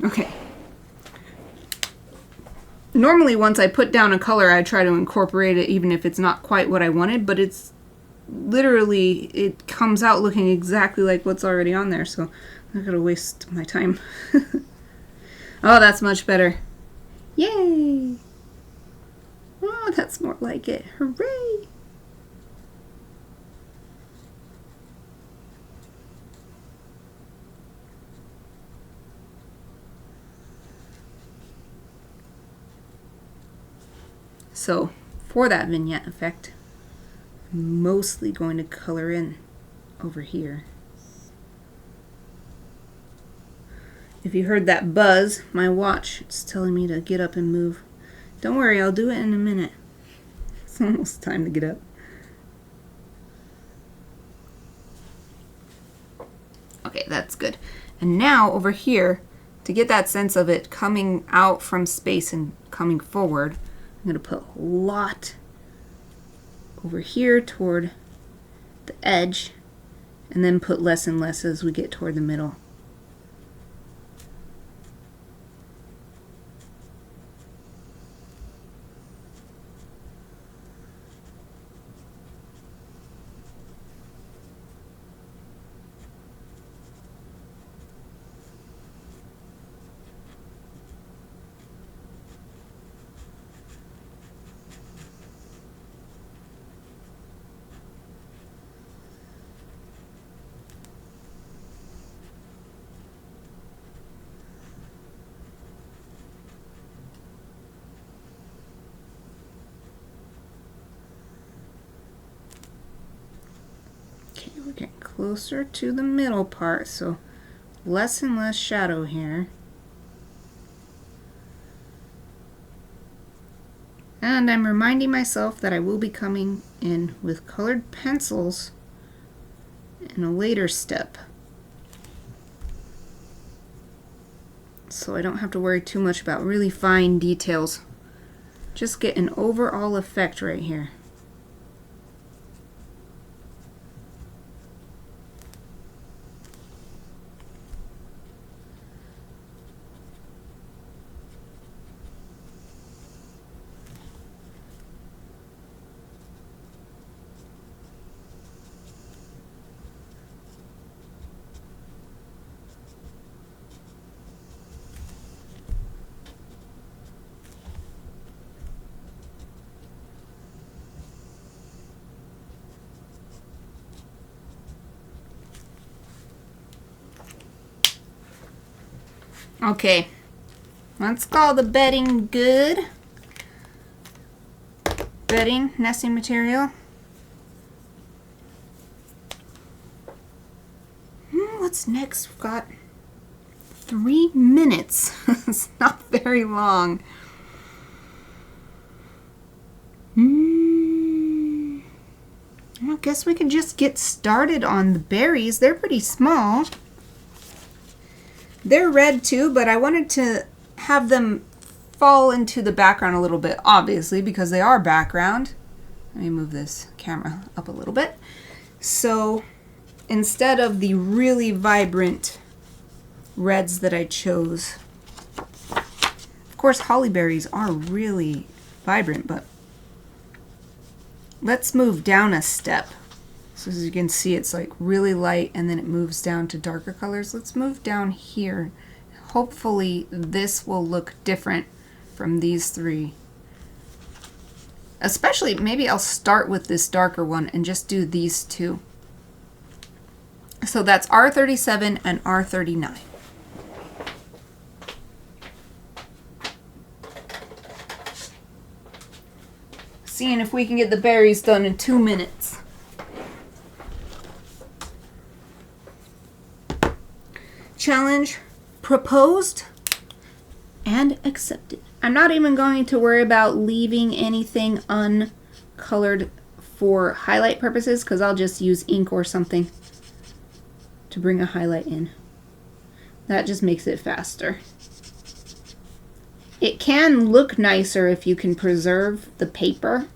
Okay. Normally once I put down a color, I try to incorporate it even if it's not quite what I wanted, but it's literally, it comes out looking exactly like what's already on there, so I'm not gonna waste my time. Oh, that's much better. Yay! Oh, that's more like it. Hooray! So, for that vignette effect, I'm mostly going to color in over here. If you heard that buzz, my watch is telling me to get up and move. Don't worry, I'll do it in a minute. It's almost time to get up. Okay, that's good. And now over here, to get that sense of it coming out from space and coming forward, I'm going to put a lot over here toward the edge, and then put less and less as we get toward the middle. We're getting closer to the middle part, so less and less shadow here. And I'm reminding myself that I will be coming in with colored pencils in a later step, so I don't have to worry too much about really fine details. Just get an overall effect right here. Okay, let's call the bedding good. Bedding, nesting material. Let's what's next? We've got 3 minutes. It's not very long. I guess we can just get started on the berries. They're pretty small. They're red too, but I wanted to have them fall into the background a little bit, obviously, because they are background. Let me move this camera up a little bit. So instead of the really vibrant reds that I chose, of course holly berries are really vibrant, but let's move down a step. So as you can see, it's like really light and then it moves down to darker colors. Let's move down here. Hopefully this will look different from these 3. Especially, maybe I'll start with this darker one and just do these 2. So that's R37 and R39. Seeing if we can get the berries done in 2 minutes. Challenge proposed and accepted. I'm not even going to worry about leaving anything uncolored for highlight purposes because I'll just use ink or something to bring a highlight in. That just makes it faster. It can look nicer if you can preserve the paper.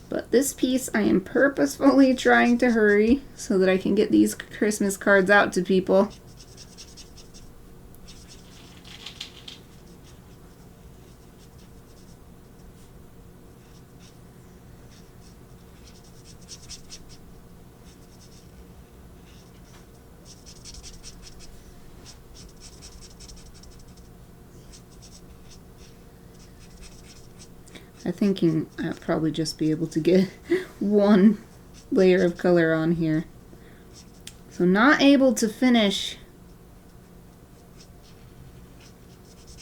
But this piece I am purposefully trying to hurry so that I can get these Christmas cards out to people. I'm thinking I'll probably just be able to get 1 layer of color on here. So not able to finish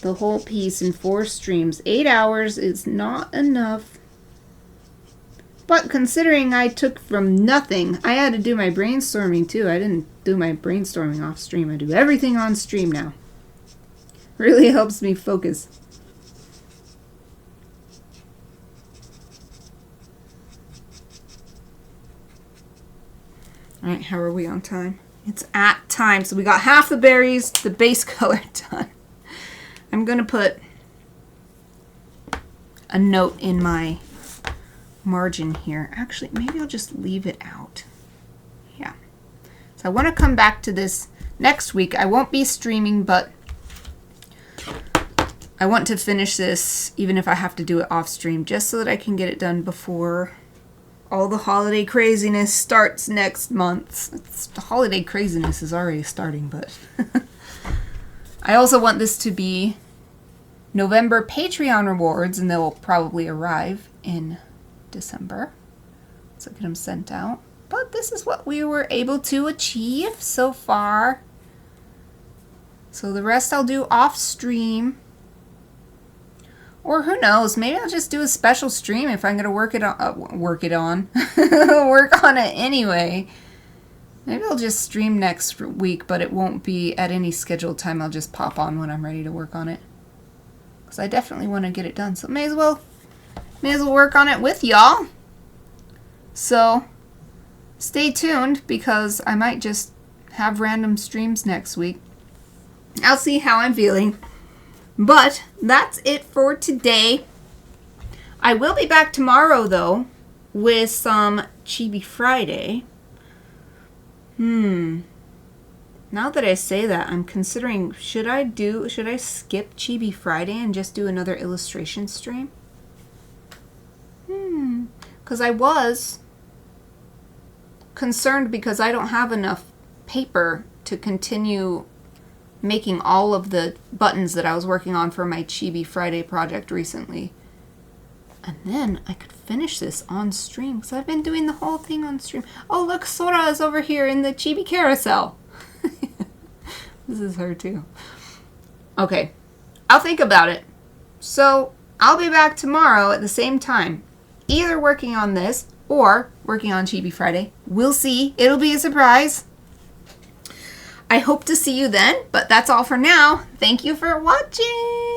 the whole piece in 4 streams. 8 hours is not enough. But considering I took from nothing, I had to do my brainstorming too. I didn't do my brainstorming off stream. I do everything on stream now. Really helps me focus. Alright, how are we on time? It's at time. So we got half the berries, the base color done. I'm going to put a note in my margin here. Actually, maybe I'll just leave it out. Yeah. So I want to come back to this next week. I won't be streaming, but I want to finish this even if I have to do it off stream, just so that I can get it done before all the holiday craziness starts next month. The holiday craziness is already starting, but I also want this to be November Patreon rewards, and they'll probably arrive in December. So get them sent out. But this is what we were able to achieve so far. So the rest I'll do off stream. Or who knows, maybe I'll just do a special stream if I'm going to work on it anyway. Maybe I'll just stream next week, but it won't be at any scheduled time. I'll just pop on when I'm ready to work on it. Because I definitely want to get it done. So may as well work on it with y'all. So stay tuned because I might just have random streams next week. I'll see how I'm feeling. But that's it for today. I will be back tomorrow, though, with some Chibi Friday. Now that I say that, I'm considering, should I skip Chibi Friday and just do another illustration stream? Because I was concerned because I don't have enough paper to continue making all of the buttons that I was working on for my Chibi Friday project recently. And then I could finish this on stream because I've been doing the whole thing on stream. Oh, look, Sora is over here in the Chibi carousel. This is her too. Okay, I'll think about it. So I'll be back tomorrow at the same time, either working on this or working on Chibi Friday. We'll see. It'll be a surprise. I hope to see you then, but that's all for now. Thank you for watching.